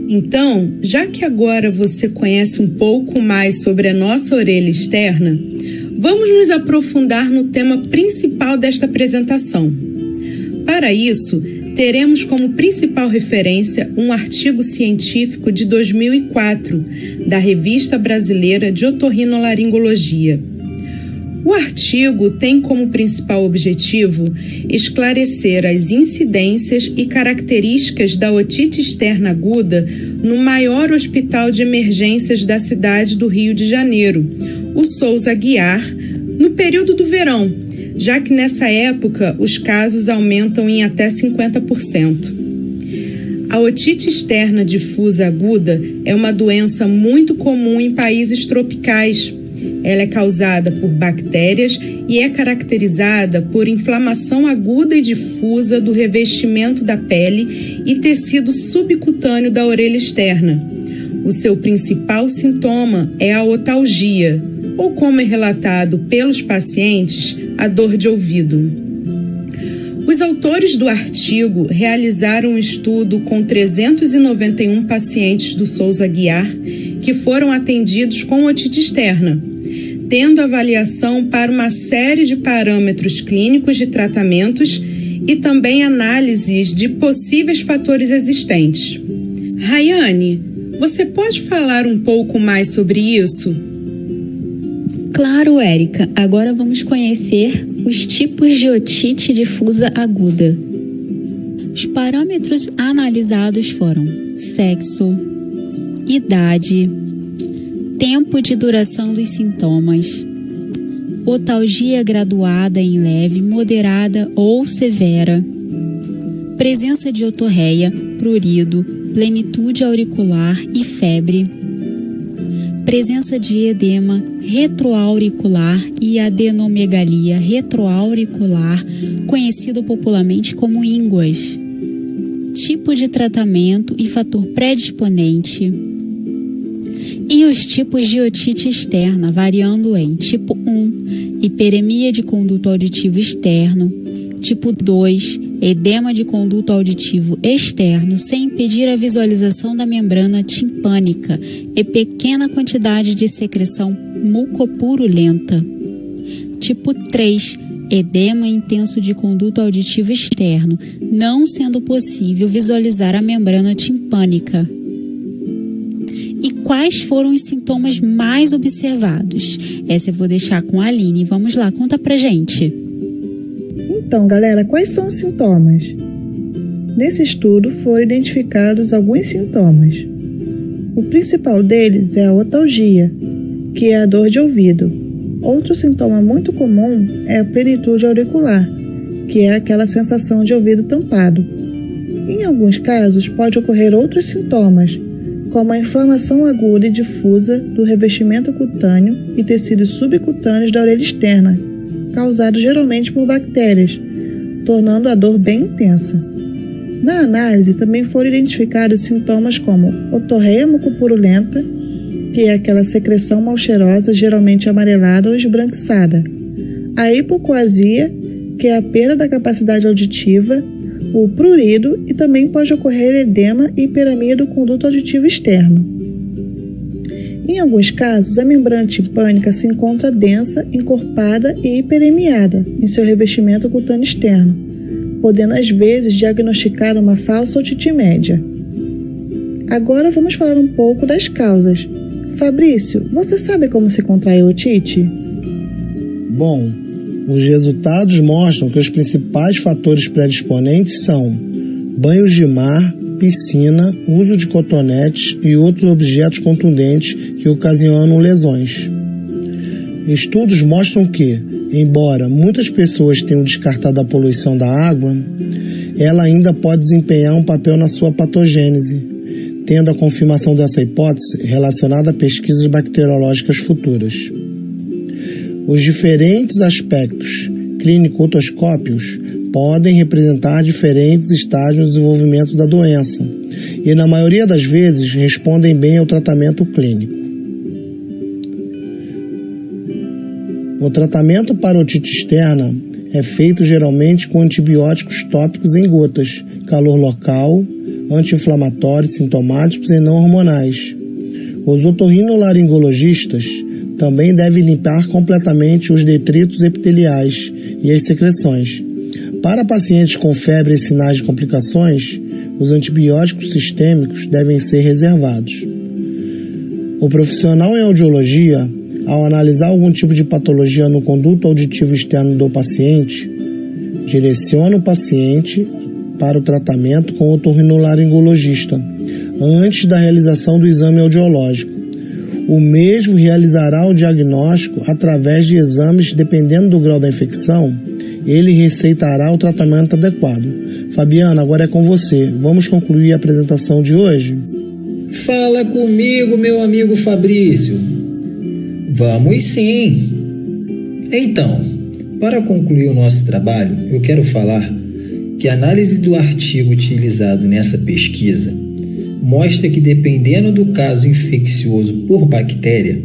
Então, já que agora você conhece um pouco mais sobre a nossa orelha externa, vamos nos aprofundar no tema principal desta apresentação. Para isso, teremos como principal referência um artigo científico de 2004, da Revista Brasileira de Otorrinolaringologia. O artigo tem como principal objetivo esclarecer as incidências e características da otite externa aguda no maior hospital de emergências da cidade do Rio de Janeiro, o Souza Aguiar, no período do verão, já que nessa época os casos aumentam em até 50%. A otite externa difusa aguda é uma doença muito comum em países tropicais. Ela é causada por bactérias e é caracterizada por inflamação aguda e difusa do revestimento da pele e tecido subcutâneo da orelha externa. O seu principal sintoma é a otalgia, ou como é relatado pelos pacientes, a dor de ouvido. Os autores do artigo realizaram um estudo com 391 pacientes do Souza Aguiar que foram atendidos com otite externa, tendo avaliação para uma série de parâmetros clínicos de tratamentos e também análises de possíveis fatores existentes. Rayane, você pode falar um pouco mais sobre isso? Claro, Érica. Agora vamos conhecer os tipos de otite difusa aguda. Os parâmetros analisados foram sexo, idade, tempo de duração dos sintomas, otalgia graduada em leve, moderada ou severa, presença de otorreia, prurido, plenitude auricular e febre, presença de edema retroauricular e adenomegalia retroauricular, conhecido popularmente como ínguas, tipo de tratamento e fator predisponente, e os tipos de otite externa, variando em tipo 1, hiperemia de conduto auditivo externo, tipo 2, edema de conduto auditivo externo, sem impedir a visualização da membrana timpânica e pequena quantidade de secreção mucopurulenta. Tipo 3, edema intenso de conduto auditivo externo, não sendo possível visualizar a membrana timpânica. E quais foram os sintomas mais observados? Essa eu vou deixar com a Aline. Vamos lá, conta pra gente. Então, galera, quais são os sintomas? Nesse estudo foram identificados alguns sintomas. O principal deles é a otalgia, que é a dor de ouvido. Outro sintoma muito comum é a plenitude auricular, que é aquela sensação de ouvido tampado. Em alguns casos, pode ocorrer outros sintomas, como a inflamação aguda e difusa do revestimento cutâneo e tecidos subcutâneos da orelha externa, causado geralmente por bactérias, tornando a dor bem intensa. Na análise, também foram identificados sintomas como otorreia mucopurulenta, que é aquela secreção mal cheirosa, geralmente amarelada ou esbranquiçada, a hipocoasia, que é a perda da capacidade auditiva, o prurido e também pode ocorrer edema e hiperemia do conduto auditivo externo. Em alguns casos, a membrana timpânica se encontra densa, encorpada e hiperemiada em seu revestimento cutâneo externo, podendo às vezes diagnosticar uma falsa otite média. Agora vamos falar um pouco das causas. Fabrício, você sabe como se contrai a otite? Bom, os resultados mostram que os principais fatores predisponentes são banhos de mar, piscina, uso de cotonetes e outros objetos contundentes que ocasionam lesões. Estudos mostram que, embora muitas pessoas tenham descartado a poluição da água, ela ainda pode desempenhar um papel na sua patogênese, tendo a confirmação dessa hipótese relacionada a pesquisas bacteriológicas futuras. Os diferentes aspectos clínico-otoscópicos podem representar diferentes estágios no desenvolvimento da doença e, na maioria das vezes, respondem bem ao tratamento clínico. O tratamento para otite externa é feito geralmente com antibióticos tópicos em gotas, calor local, anti-inflamatórios sintomáticos e não hormonais. Os otorrinolaringologistas também devem limpar completamente os detritos epiteliais e as secreções. Para pacientes com febre e sinais de complicações, os antibióticos sistêmicos devem ser reservados. O profissional em audiologia, ao analisar algum tipo de patologia no conduto auditivo externo do paciente, direciona o paciente para o tratamento com o otorrinolaringologista antes da realização do exame audiológico. O mesmo realizará o diagnóstico através de exames dependendo do grau da infecção. Ele receitará o tratamento adequado. Fabiana, agora é com você. Vamos concluir a apresentação de hoje? Fala comigo, meu amigo Fabrício. Vamos sim. Então, para concluir o nosso trabalho, eu quero falar que a análise do artigo utilizado nessa pesquisa mostra que, dependendo do caso infeccioso por bactéria,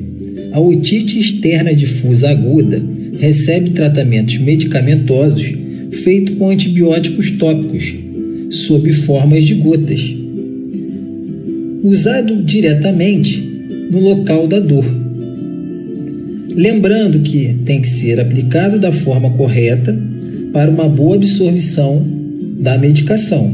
a otite externa difusa aguda recebe tratamentos medicamentosos feitos com antibióticos tópicos, sob formas de gotas, usado diretamente no local da dor. Lembrando que tem que ser aplicado da forma correta para uma boa absorção da medicação.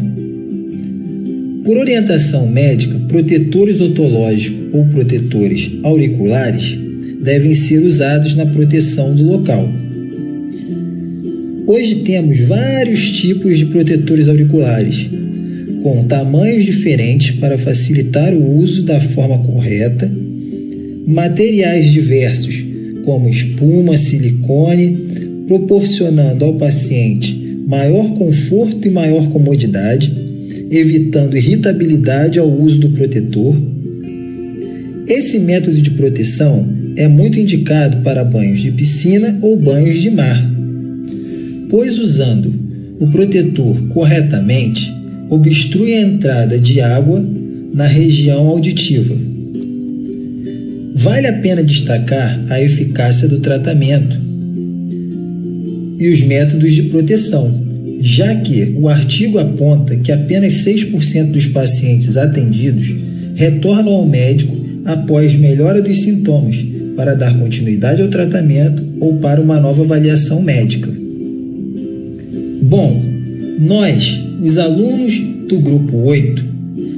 Por orientação médica, protetores otológicos ou protetores auriculares devem ser usados na proteção do local. Hoje temos vários tipos de protetores auriculares, com tamanhos diferentes para facilitar o uso da forma correta, materiais diversos, como espuma, silicone, proporcionando ao paciente maior conforto e maior comodidade, evitando irritabilidade ao uso do protetor. Esse método de proteção é muito indicado para banhos de piscina ou banhos de mar, pois usando o protetor corretamente, obstrui a entrada de água na região auditiva. Vale a pena destacar a eficácia do tratamento e os métodos de proteção, já que o artigo aponta que apenas 6% dos pacientes atendidos retornam ao médico após melhora dos sintomas para dar continuidade ao tratamento ou para uma nova avaliação médica. Bom, nós, os alunos do grupo 8,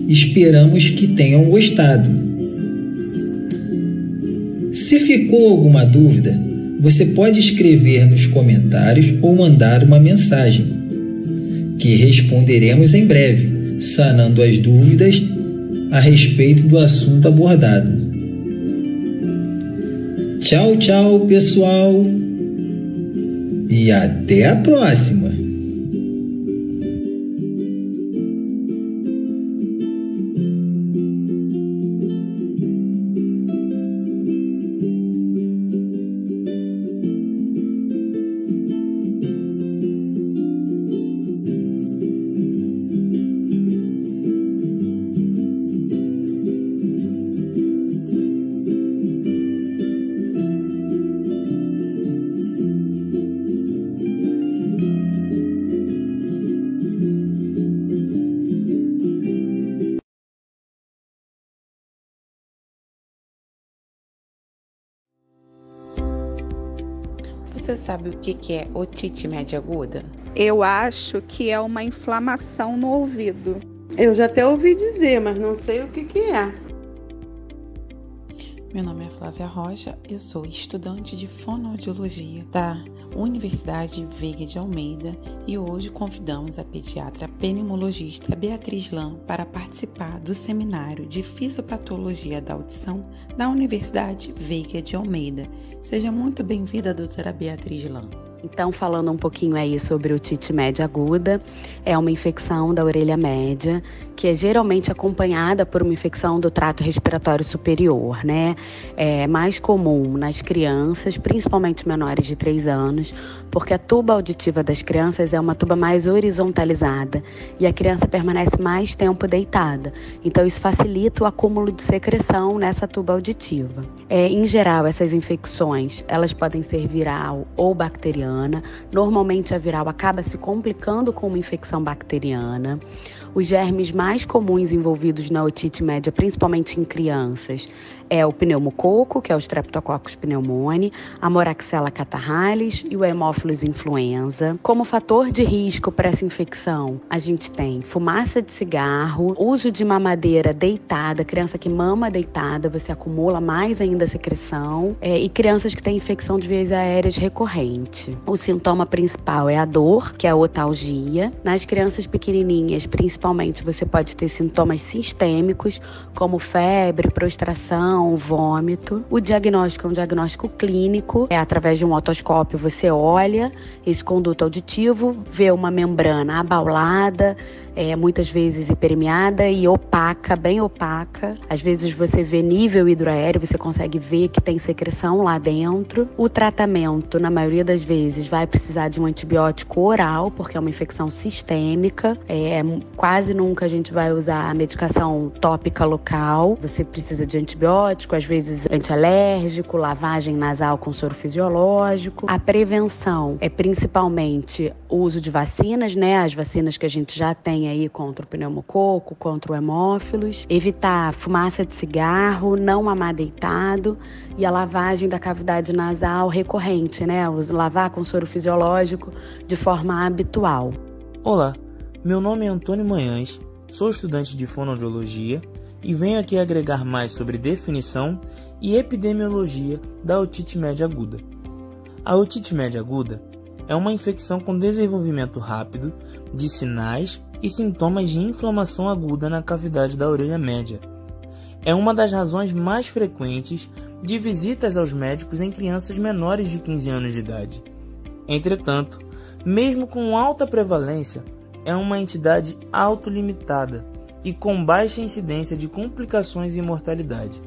esperamos que tenham gostado. Se ficou alguma dúvida, você pode escrever nos comentários ou mandar uma mensagem, que responderemos em breve, sanando as dúvidas a respeito do assunto abordado. Tchau, tchau, pessoal! E até a próxima! Você sabe o que é otite média aguda? Eu acho que é uma inflamação no ouvido. Eu já até ouvi dizer, mas não sei o que é. Meu nome é Flávia Rocha, eu sou estudante de fonoaudiologia da Universidade Veiga de Almeida e hoje convidamos a pediatra pneumologista Beatriz Lam para participar do seminário de fisiopatologia da audição da Universidade Veiga de Almeida. Seja muito bem-vinda, doutora Beatriz Lam. Então, falando um pouquinho aí sobre otite média aguda, é uma infecção da orelha média, que é geralmente acompanhada por uma infecção do trato respiratório superior, né? É mais comum nas crianças, principalmente menores de 3 anos, porque a tuba auditiva das crianças é uma tuba mais horizontalizada e a criança permanece mais tempo deitada. Então, isso facilita o acúmulo de secreção nessa tuba auditiva. Em geral, essas infecções, elas podem ser viral ou bacteriana. Normalmente a viral acaba se complicando com uma infecção bacteriana. Os germes mais comuns envolvidos na otite média, principalmente em crianças, é o pneumococo, que é o Streptococcus pneumoniae, a Moraxella catarrhalis e o Haemophilus influenza. Como fator de risco para essa infecção, a gente tem fumaça de cigarro, uso de mamadeira deitada, criança que mama deitada, você acumula mais ainda a secreção, e crianças que têm infecção de vias aéreas recorrente. O sintoma principal é a dor, que é a otalgia. Nas crianças pequenininhas, principalmente, você pode ter sintomas sistêmicos, como febre, prostração, vômito. O diagnóstico é um diagnóstico clínico. Através de um otoscópio, você olha esse conduto auditivo, vê uma membrana abaulada, muitas vezes hiperemiada e opaca, bem opaca. Às vezes você vê nível hidroaéreo, você consegue ver que tem secreção lá dentro. O tratamento, na maioria das vezes, vai precisar de um antibiótico oral, porque é uma infecção sistêmica. É quase quase nunca a gente vai usar a medicação tópica local. Você precisa de antibiótico, às vezes antialérgico, lavagem nasal com soro fisiológico. A prevenção é principalmente o uso de vacinas, né? As vacinas que a gente já tem aí contra o pneumococo, contra o hemófilos. Evitar fumaça de cigarro, não mamar deitado e a lavagem da cavidade nasal recorrente, né? Lavar com soro fisiológico de forma habitual. Olá, meu nome é Antônio Manhães, sou estudante de fonoaudiologia e venho aqui agregar mais sobre definição e epidemiologia da otite média aguda. A otite média aguda é uma infecção com desenvolvimento rápido de sinais e sintomas de inflamação aguda na cavidade da orelha média. É uma das razões mais frequentes de visitas aos médicos em crianças menores de 15 anos de idade. Entretanto, mesmo com alta prevalência, é uma entidade autolimitada e com baixa incidência de complicações e mortalidade.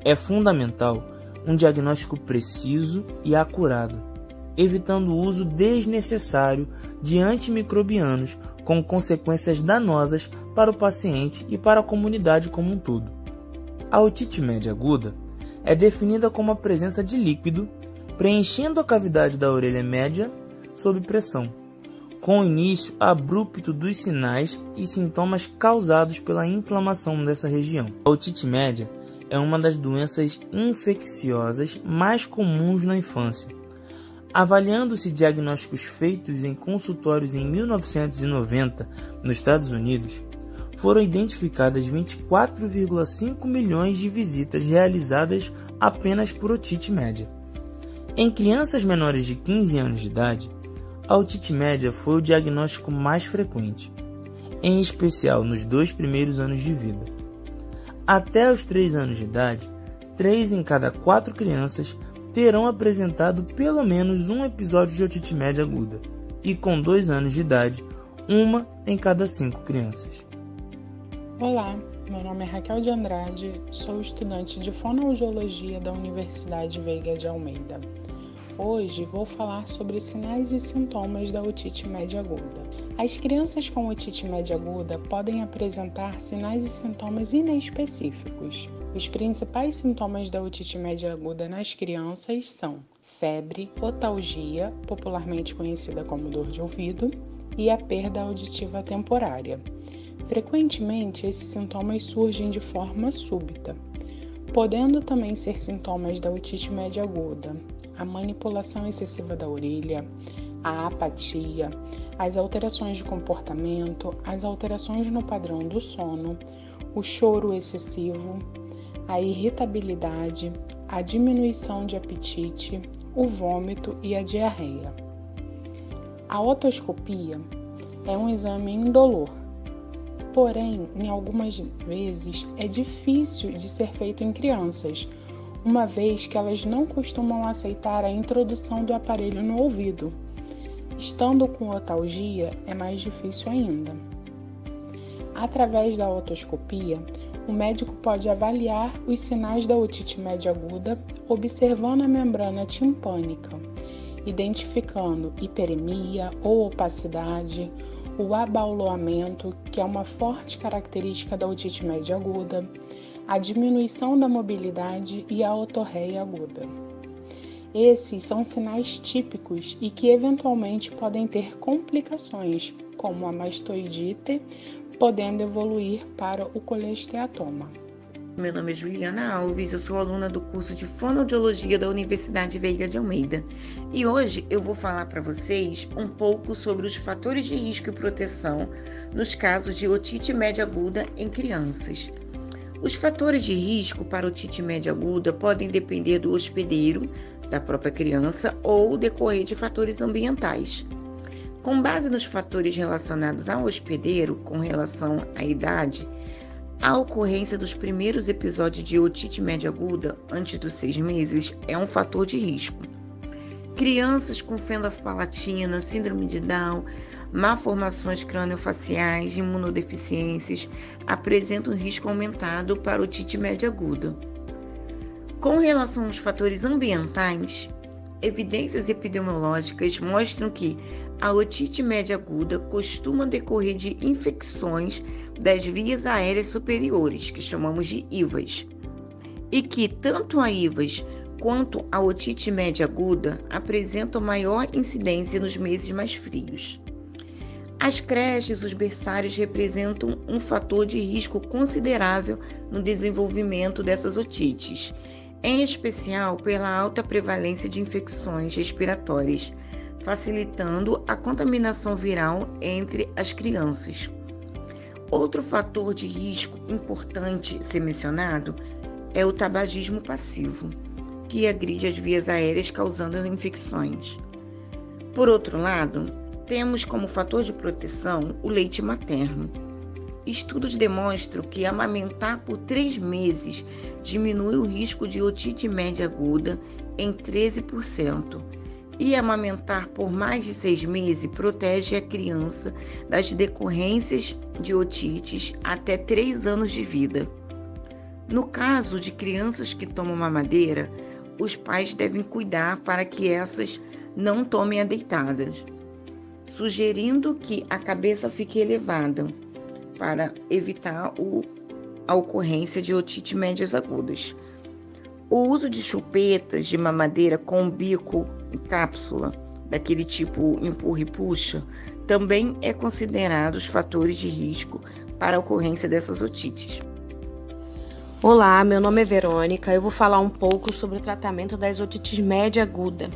É fundamental um diagnóstico preciso e acurado, evitando o uso desnecessário de antimicrobianos com consequências danosas para o paciente e para a comunidade como um todo. A otite média aguda é definida como a presença de líquido preenchendo a cavidade da orelha média sob pressão, com o início abrupto dos sinais e sintomas causados pela inflamação dessa região. A otite média é uma das doenças infecciosas mais comuns na infância. Avaliando-se diagnósticos feitos em consultórios em 1990 nos Estados Unidos, foram identificadas 24,5 milhões de visitas realizadas apenas por otite média. Em crianças menores de 15 anos de idade, a otite média foi o diagnóstico mais frequente, em especial nos 2 primeiros anos de vida. Até os 3 anos de idade, 3 em cada 4 crianças terão apresentado pelo menos um episódio de otite média aguda, e com 2 anos de idade, 1 em cada 5 crianças. Olá, meu nome é Raquel de Andrade, sou estudante de fonoaudiologia da Universidade Veiga de Almeida. Hoje vou falar sobre sinais e sintomas da otite média aguda. As crianças com otite média aguda podem apresentar sinais e sintomas inespecíficos. Os principais sintomas da otite média aguda nas crianças são febre, otalgia, popularmente conhecida como dor de ouvido, e a perda auditiva temporária. Frequentemente, esses sintomas surgem de forma súbita, podendo também ser sintomas da otite média aguda, a manipulação excessiva da orelha, a apatia, as alterações de comportamento, as alterações no padrão do sono, o choro excessivo, a irritabilidade, a diminuição de apetite, o vômito e a diarreia. A otoscopia é um exame indolor, porém, em algumas vezes é difícil de ser feito em crianças, uma vez que elas não costumam aceitar a introdução do aparelho no ouvido. Estando com otalgia, é mais difícil ainda. Através da otoscopia, o médico pode avaliar os sinais da otite média aguda observando a membrana timpânica, identificando hiperemia ou opacidade, o abauloamento, que é uma forte característica da otite média aguda, a diminuição da mobilidade e a otorreia aguda. Esses são sinais típicos e que eventualmente podem ter complicações, como a mastoidite, podendo evoluir para o colesteatoma. Meu nome é Juliana Alves, eu sou aluna do curso de fonoaudiologia da Universidade Veiga de Almeida e hoje eu vou falar para vocês um pouco sobre os fatores de risco e proteção nos casos de otite média aguda em crianças. Os fatores de risco para otite média aguda podem depender do hospedeiro, da própria criança ou decorrer de fatores ambientais. Com base nos fatores relacionados ao hospedeiro com relação à idade, a ocorrência dos primeiros episódios de otite média aguda antes dos 6 meses é um fator de risco. Crianças com fendopalatina, síndrome de Down, malformações craniofaciais, imunodeficiências apresentam risco aumentado para otite média aguda. Com relação aos fatores ambientais, evidências epidemiológicas mostram que A otite média aguda costuma decorrer de infecções das vias aéreas superiores, que chamamos de IVAs, e que tanto a IVAs quanto a otite média aguda apresentam maior incidência nos meses mais frios. As creches, os berçários representam um fator de risco considerável no desenvolvimento dessas otites, em especial pela alta prevalência de infecções respiratórias, facilitando a contaminação viral entre as crianças. Outro fator de risco importante ser mencionado é o tabagismo passivo, que agride as vias aéreas causando infecções. Por outro lado, temos como fator de proteção o leite materno. Estudos demonstram que amamentar por 3 meses diminui o risco de otite média aguda em 13%, e amamentar por mais de 6 meses protege a criança das decorrências de otites até 3 anos de vida. No caso de crianças que tomam mamadeira, os pais devem cuidar para que essas não tomem a deitadas, sugerindo que a cabeça fique elevada para evitar a ocorrência de otite médias agudas. O uso de chupetas de mamadeira com bico em cápsula, daquele tipo empurra e puxa, também é considerado os fatores de risco para a ocorrência dessas otites. Olá, meu nome é Verônica. Eu vou falar um pouco sobre o tratamento das otites média aguda.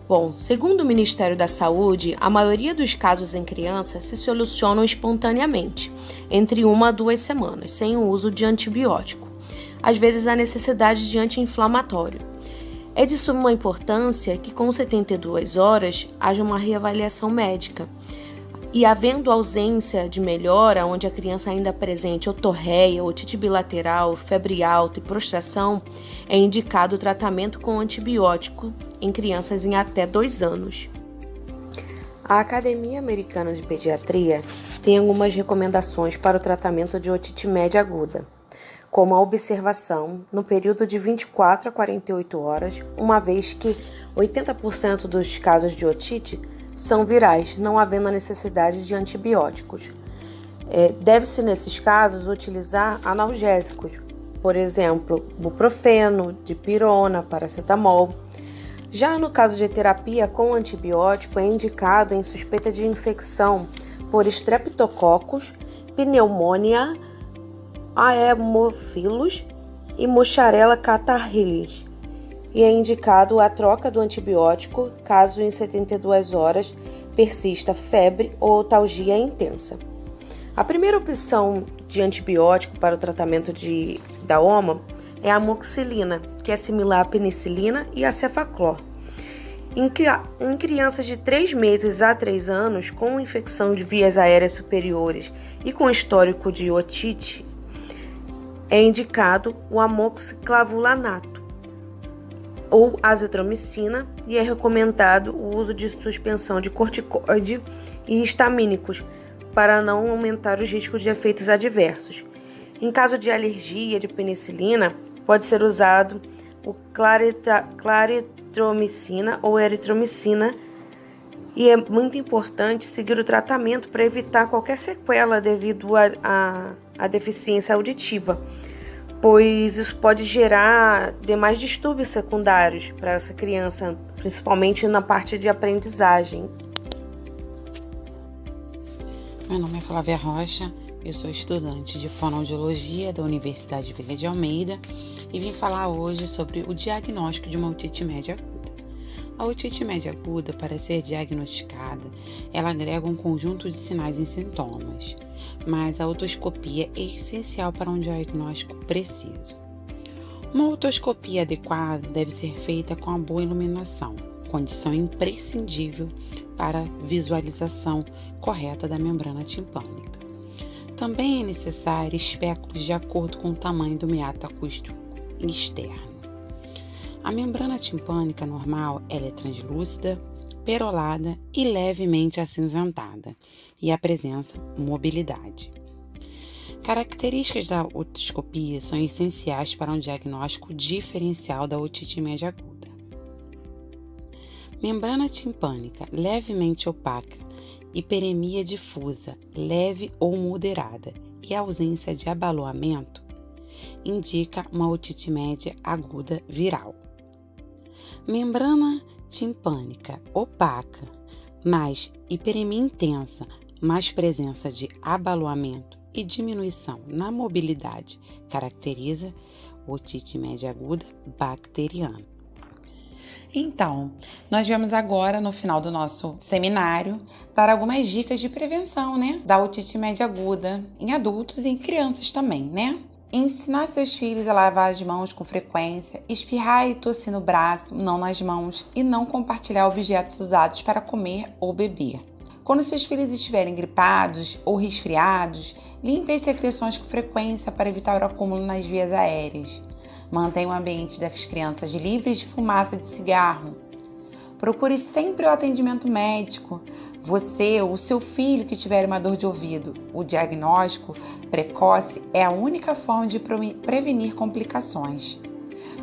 Bom, segundo o Ministério da Saúde, a maioria dos casos em crianças se solucionam espontaneamente, entre 1 a 2 semanas, sem o uso de antibiótico. Às vezes há necessidade de anti-inflamatório. É de suma importância que com 72 horas haja uma reavaliação médica. E havendo ausência de melhora, onde a criança ainda apresente otorreia, otite bilateral, febre alta e prostração, é indicado o tratamento com antibiótico em crianças em até 2 anos. A Academia Americana de Pediatria tem algumas recomendações para o tratamento de otite média aguda, como a observação no período de 24 a 48 horas, uma vez que 80% dos casos de otite são virais, não havendo a necessidade de antibióticos. Deve-se, nesses casos, utilizar analgésicos, por exemplo, buprofeno, dipirona, paracetamol. Já no caso de terapia com antibiótico, é indicado em suspeita de infecção por Streptococcus, pneumonia, Haemophilus e Mozzarella catarrhalis. E é indicado a troca do antibiótico caso em 72 horas persista febre ou otalgia intensa. A primeira opção de antibiótico para o tratamento da OMA é a amoxicilina, que é similar à penicilina e a cefaclor. Em crianças de 3 meses a 3 anos com infecção de vias aéreas superiores e com histórico de otite, é indicado o amoxiclavulanato ou azitromicina, e é recomendado o uso de suspensão de corticoide e histamínicos para não aumentar os riscos de efeitos adversos. Em caso de alergia de penicilina, pode ser usado o claritromicina ou eritromicina, e é muito importante seguir o tratamento para evitar qualquer sequela devido à deficiência auditiva, pois isso pode gerar demais distúrbios secundários para essa criança, principalmente na parte de aprendizagem. Meu nome é Flávia Rocha, eu sou estudante de fonoaudiologia da Universidade Veiga de Almeida e vim falar hoje sobre o diagnóstico de uma otite média aguda. A otite média aguda, para ser diagnosticada, ela agrega um conjunto de sinais e sintomas, mas a otoscopia é essencial para um diagnóstico preciso. Uma otoscopia adequada deve ser feita com a boa iluminação, condição imprescindível para a visualização correta da membrana timpânica. Também é necessário espéculos de acordo com o tamanho do meato acústico externo. A membrana timpânica normal ela é translúcida, perolada e levemente acinzentada e apresenta mobilidade. Características da otoscopia são essenciais para um diagnóstico diferencial da otite média aguda. Membrana timpânica levemente opaca, hiperemia difusa, leve ou moderada e ausência de abaloamento indica uma otite média aguda viral. Membrana timpânica opaca, mais hiperemia intensa, mais presença de abaloamento e diminuição na mobilidade caracteriza otite média aguda bacteriana. Então, nós vamos agora, no final do nosso seminário, dar algumas dicas de prevenção, da otite média aguda em adultos e em crianças também, Ensinar seus filhos a lavar as mãos com frequência, espirrar e tossir no braço, não nas mãos, e não compartilhar objetos usados para comer ou beber. Quando seus filhos estiverem gripados ou resfriados, limpe as secreções com frequência para evitar o acúmulo nas vias aéreas. Mantenha o ambiente das crianças livres de fumaça de cigarro. Procure sempre o atendimento médico. Você ou seu filho que tiver uma dor de ouvido, o diagnóstico precoce é a única forma de prevenir complicações.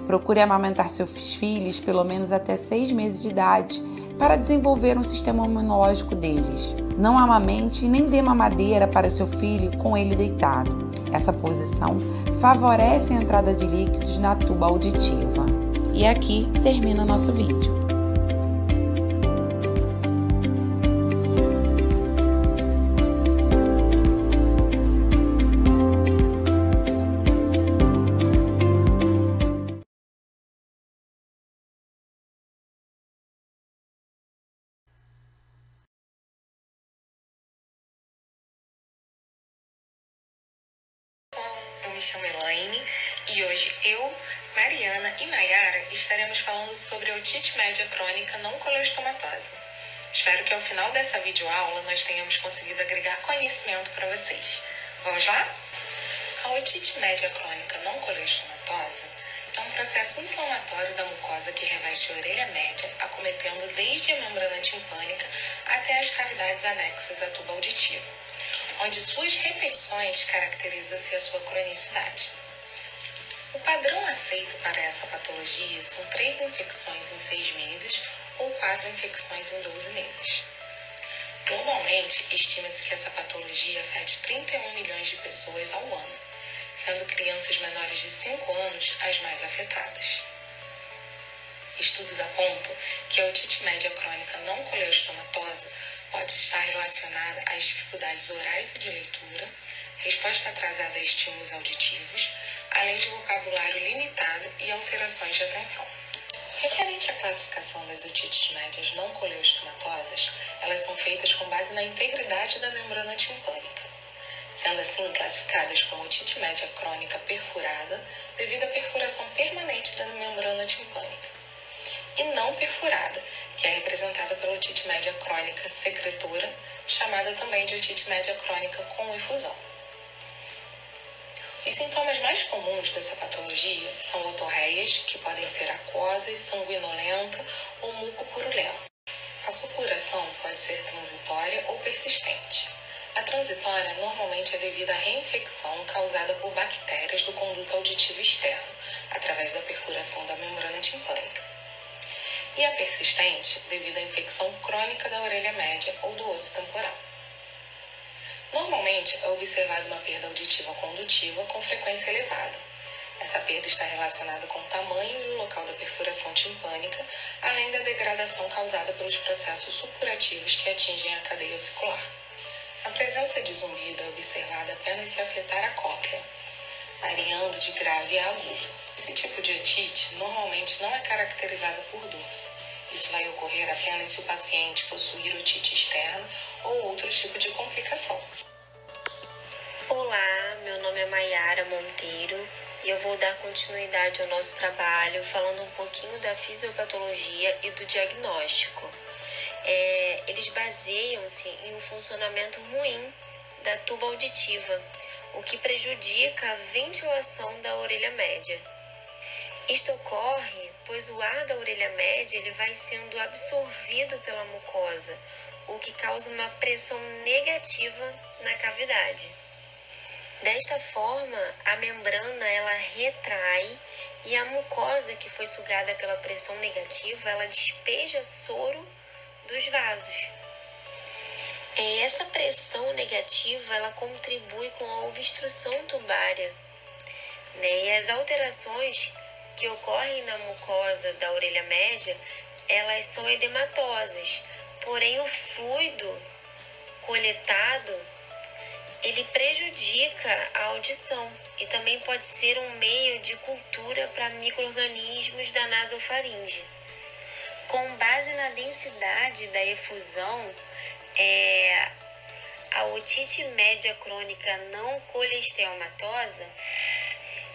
Procure amamentar seus filhos pelo menos até 6 meses de idade para desenvolver um sistema imunológico deles. Não amamente nem dê mamadeira para seu filho com ele deitado. Essa posição favorece a entrada de líquidos na tuba auditiva. E aqui termina o nosso vídeo. Eu me chamo Elaine e hoje eu, Mariana e Mayara estaremos falando sobre otite média crônica não coleostomatose. Espero que ao final dessa videoaula nós tenhamos conseguido agregar conhecimento para vocês. Vamos lá? A otite média crônica não coleostomatose é um processo inflamatório da mucosa que reveste a orelha média, acometendo desde a membrana timpânica até as cavidades anexas à tuba auditiva, onde suas repetições caracteriza-se a sua cronicidade. O padrão aceito para essa patologia são 3 infecções em 6 meses ou 4 infecções em 12 meses. Normalmente, estima-se que essa patologia afete 31 milhões de pessoas ao ano, sendo crianças menores de 5 anos as mais afetadas. Estudos apontam que a otite média crônica não coleostomatose pode estar relacionada às dificuldades orais e de leitura, resposta atrasada a estímulos auditivos, além de vocabulário limitado e alterações de atenção. Referente à classificação das otites médias não coleostomatosas, elas são feitas com base na integridade da membrana timpânica, sendo assim classificadas como otite média crônica perfurada devido à perfuração permanente da membrana timpânica, e não perfurada, que é representada pela otite média crônica secretora, chamada também de otite média crônica com efusão. Os sintomas mais comuns dessa patologia são otorreias, que podem ser aquosas, sanguinolenta ou mucopurulenta. A supuração pode ser transitória ou persistente. A transitória normalmente é devida à reinfecção causada por bactérias do conduto auditivo externo, através da perfuração da membrana timpânica. E a persistente devido à infecção crônica da orelha média ou do osso temporal. Normalmente é observada uma perda auditiva condutiva com frequência elevada. Essa perda está relacionada com o tamanho e o local da perfuração timpânica, além da degradação causada pelos processos supurativos que atingem a cadeia ossicular. A presença de zumbido é observada apenas se afetar a cóclea, variando de grave a agudo. Esse tipo de otite normalmente não é caracterizada por dor. Isso vai ocorrer apenas se o paciente possuir otite externa ou outro tipo de complicação. Olá, meu nome é Mayara Monteiro e eu vou dar continuidade ao nosso trabalho falando um pouquinho da fisiopatologia e do diagnóstico. Eles baseiam-se em um funcionamento ruim da tuba auditiva, o que prejudica a ventilação da orelha média. Isto ocorre pois o ar da orelha média ele vai sendo absorvido pela mucosa, o que causa uma pressão negativa na cavidade. Desta forma, a membrana ela retrai E a mucosa que foi sugada pela pressão negativa, ela despeja soro dos vasos. Essa pressão negativa, ela contribui com a obstrução tubária, né? E as alterações que ocorrem na mucosa da orelha média, elas são edematosas. Porém, o fluido coletado, ele prejudica a audição e também pode ser um meio de cultura para micro-organismos da nasofaringe. Com base na densidade da efusão, a otite média crônica não colesteomatosa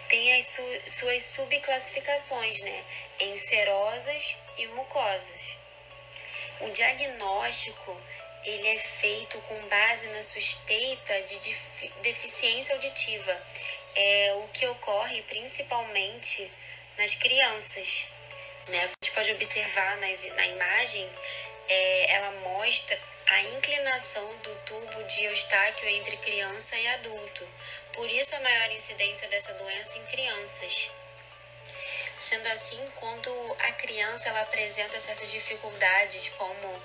tem as suas subclassificações, né, em serosas e mucosas. O diagnóstico ele é feito com base na suspeita de deficiência auditiva, o que ocorre principalmente nas crianças, né? A gente pode observar na imagem, ela mostra a inclinação do tubo de Eustáquio entre criança e adulto. Por isso a maior incidência dessa doença em crianças. Sendo assim, quando a criança ela apresenta certas dificuldades, como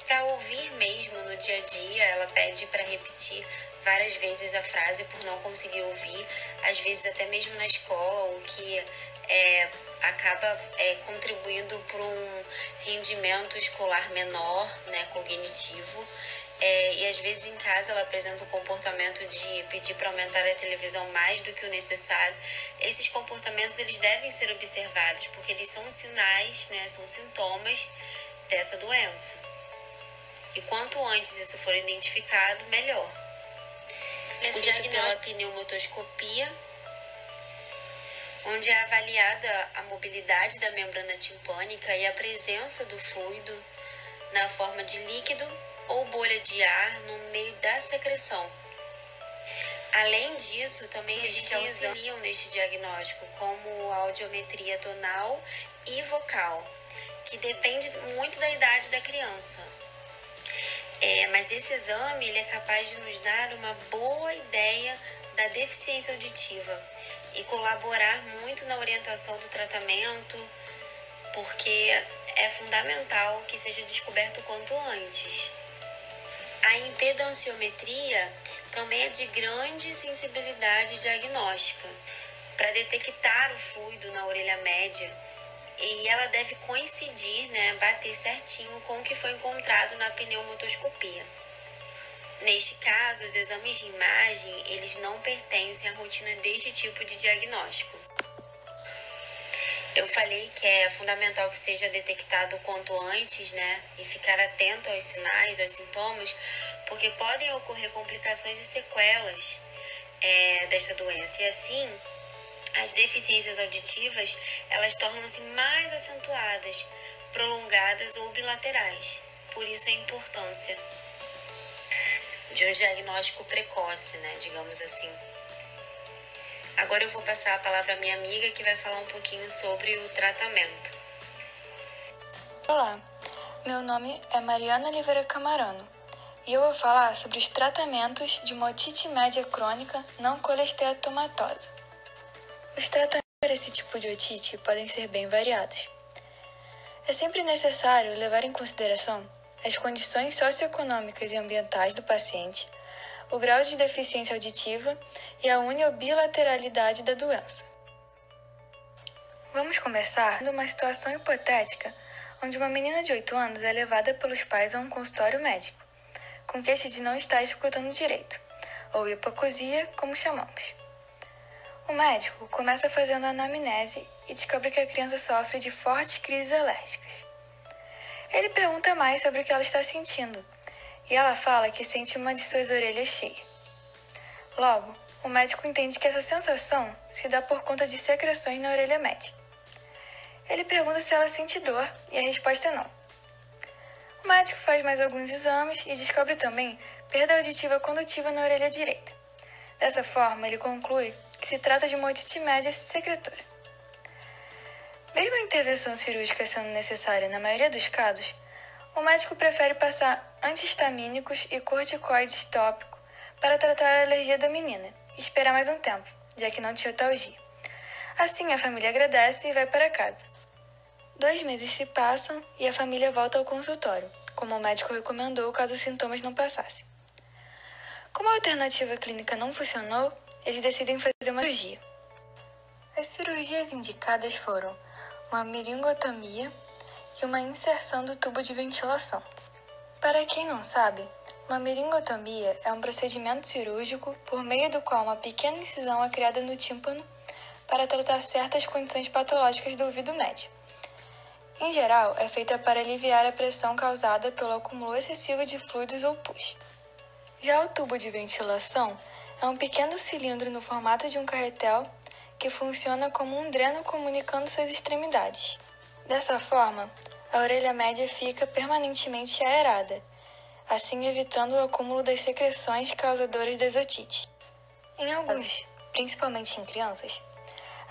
para ouvir mesmo no dia a dia, ela pede para repetir várias vezes a frase por não conseguir ouvir, às vezes até mesmo na escola, o que acaba contribuindo para um rendimento escolar menor, né, cognitivo. E às vezes em casa ela apresenta o comportamento de pedir para aumentar a televisão mais do que o necessário. Esses comportamentos eles devem ser observados porque eles são sinais, né, são sintomas dessa doença. E quanto antes isso for identificado, melhor. Ele é feito pela pneumotoscopia, onde é avaliada a mobilidade da membrana timpânica e a presença do fluido na forma de líquido ou bolha de ar no meio da secreção. Além disso, também eles auxiliam neste diagnóstico, como a audiometria tonal e vocal, que depende muito da idade da criança. Mas esse exame ele é capaz de nos dar uma boa ideia da deficiência auditiva e colaborar muito na orientação do tratamento, porque é fundamental que seja descoberto o quanto antes. A impedanciometria também é de grande sensibilidade diagnóstica para detectar o fluido na orelha média, e ela deve coincidir, né, bater certinho com o que foi encontrado na pneumotoscopia. Neste caso, os exames de imagem, eles não pertencem à rotina deste tipo de diagnóstico. Eu falei que é fundamental que seja detectado o quanto antes, né, e ficar atento aos sinais, aos sintomas, porque podem ocorrer complicações e sequelas desta doença. E assim, as deficiências auditivas, elas tornam-se mais acentuadas, prolongadas ou bilaterais. Por isso a importância de um diagnóstico precoce, né, digamos assim. Agora eu vou passar a palavra à minha amiga, que vai falar um pouquinho sobre o tratamento. Olá, meu nome é Mariana Oliveira Camarano e eu vou falar sobre os tratamentos de uma otite média crônica não colesteatomatosa. Os tratamentos para esse tipo de otite podem ser bem variados. É sempre necessário levar em consideração as condições socioeconômicas e ambientais do paciente, o grau de deficiência auditiva e a uniobilateralidade da doença. Vamos começar numa situação hipotética onde uma menina de 8 anos é levada pelos pais a um consultório médico, com queixa de não estar escutando direito, ou hipoacusia, como chamamos. O médico começa fazendo a anamnese e descobre que a criança sofre de fortes crises alérgicas. Ele pergunta mais sobre o que ela está sentindo, e ela fala que sente uma de suas orelhas cheia. Logo, o médico entende que essa sensação se dá por conta de secreções na orelha média. Ele pergunta se ela sente dor, e a resposta é não. O médico faz mais alguns exames e descobre também perda auditiva condutiva na orelha direita. Dessa forma, ele conclui que se trata de uma otite média secretora. Mesmo a intervenção cirúrgica sendo necessária na maioria dos casos, o médico prefere passar antihistamínicos e corticoides tópicos para tratar a alergia da menina e esperar mais um tempo, já que não tinha otalgia. Assim, a família agradece e vai para casa. 2 meses se passam e a família volta ao consultório, como o médico recomendou caso os sintomas não passassem. Como a alternativa clínica não funcionou, eles decidem fazer uma cirurgia. As cirurgias indicadas foram uma meringotomia e uma inserção do tubo de ventilação. Para quem não sabe, uma meringotomia é um procedimento cirúrgico por meio do qual uma pequena incisão é criada no tímpano para tratar certas condições patológicas do ouvido médio. Em geral, é feita para aliviar a pressão causada pelo acúmulo excessivo de fluidos ou pus. Já o tubo de ventilação é um pequeno cilindro no formato de um carretel que funciona como um dreno comunicando suas extremidades. Dessa forma, a orelha média fica permanentemente aerada, assim evitando o acúmulo das secreções causadoras das otites. Em alguns, principalmente em crianças,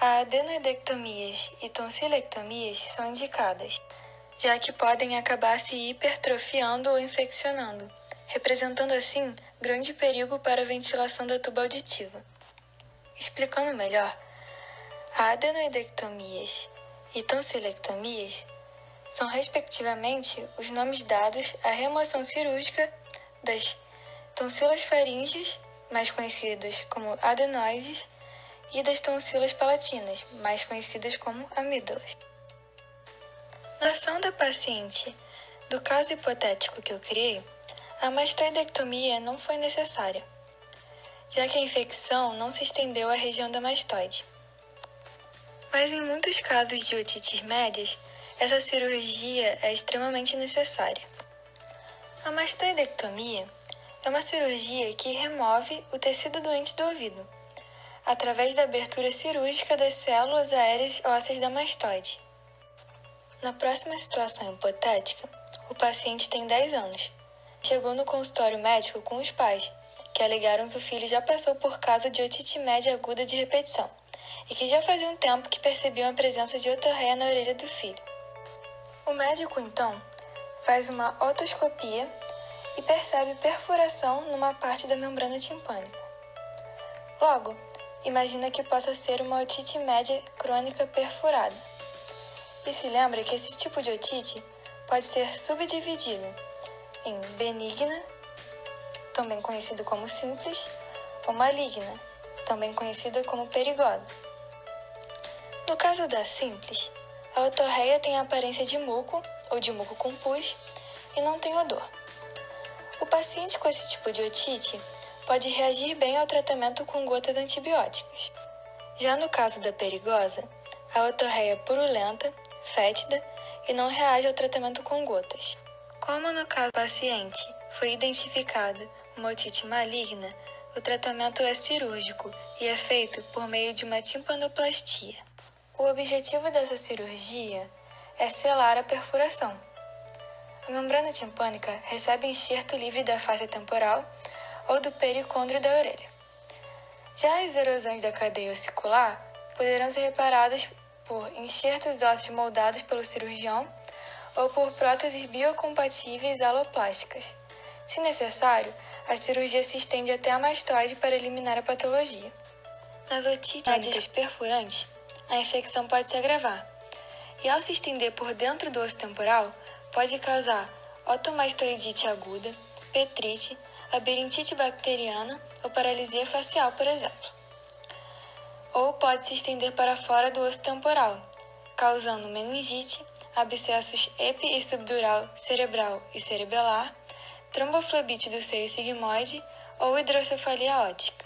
a adenoidectomias e tonsilectomias são indicadas, já que podem acabar se hipertrofiando ou infeccionando, representando assim grande perigo para a ventilação da tuba auditiva. Explicando melhor, a adenoidectomias e tonsilectomias são respectivamente os nomes dados à remoção cirúrgica das tonsilas faríngeas, mais conhecidas como adenoides, e das tonsilas palatinas, mais conhecidas como amígdalas. Na ação da paciente do caso hipotético que eu criei, a mastoidectomia não foi necessária, já que a infecção não se estendeu à região da mastoide. Mas em muitos casos de otites médias, essa cirurgia é extremamente necessária. A mastoidectomia é uma cirurgia que remove o tecido doente do ouvido, através da abertura cirúrgica das células aéreas ósseas da mastoide. Na próxima situação hipotética, o paciente tem 10 anos. Chegou no consultório médico com os pais, que alegaram que o filho já passou por caso de otite média aguda de repetição e que já fazia um tempo que percebiam a presença de otorreia na orelha do filho. O médico, então, faz uma otoscopia e percebe perfuração numa parte da membrana timpânica. Logo, imagina que possa ser uma otite média crônica perfurada. E se lembra que esse tipo de otite pode ser subdividido em benigna, também conhecido como simples, ou maligna, também conhecida como perigosa. No caso da simples, a otorreia tem a aparência de muco ou de muco com pus e não tem odor. O paciente com esse tipo de otite pode reagir bem ao tratamento com gotas antibióticas. Já no caso da perigosa, a otorreia é purulenta, fétida e não reage ao tratamento com gotas. Como no caso do paciente foi identificada uma otite maligna, o tratamento é cirúrgico e é feito por meio de uma timpanoplastia. O objetivo dessa cirurgia é selar a perfuração. A membrana timpânica recebe enxerto livre da face temporal ou do pericôndrio da orelha. Já as erosões da cadeia ossicular poderão ser reparadas por enxertos ósseos moldados pelo cirurgião ou por próteses biocompatíveis aloplásticas. Se necessário, a cirurgia se estende até a mastoide para eliminar a patologia. Nas otites perfurantes, a infecção pode se agravar, e ao se estender por dentro do osso temporal, pode causar otomastoidite aguda, petrite, labirintite bacteriana ou paralisia facial, por exemplo. Ou pode se estender para fora do osso temporal, causando meningite, abscessos epi- e subdural, cerebral e cerebelar, tromboflebite do seio sigmoide ou hidrocefalia ótica.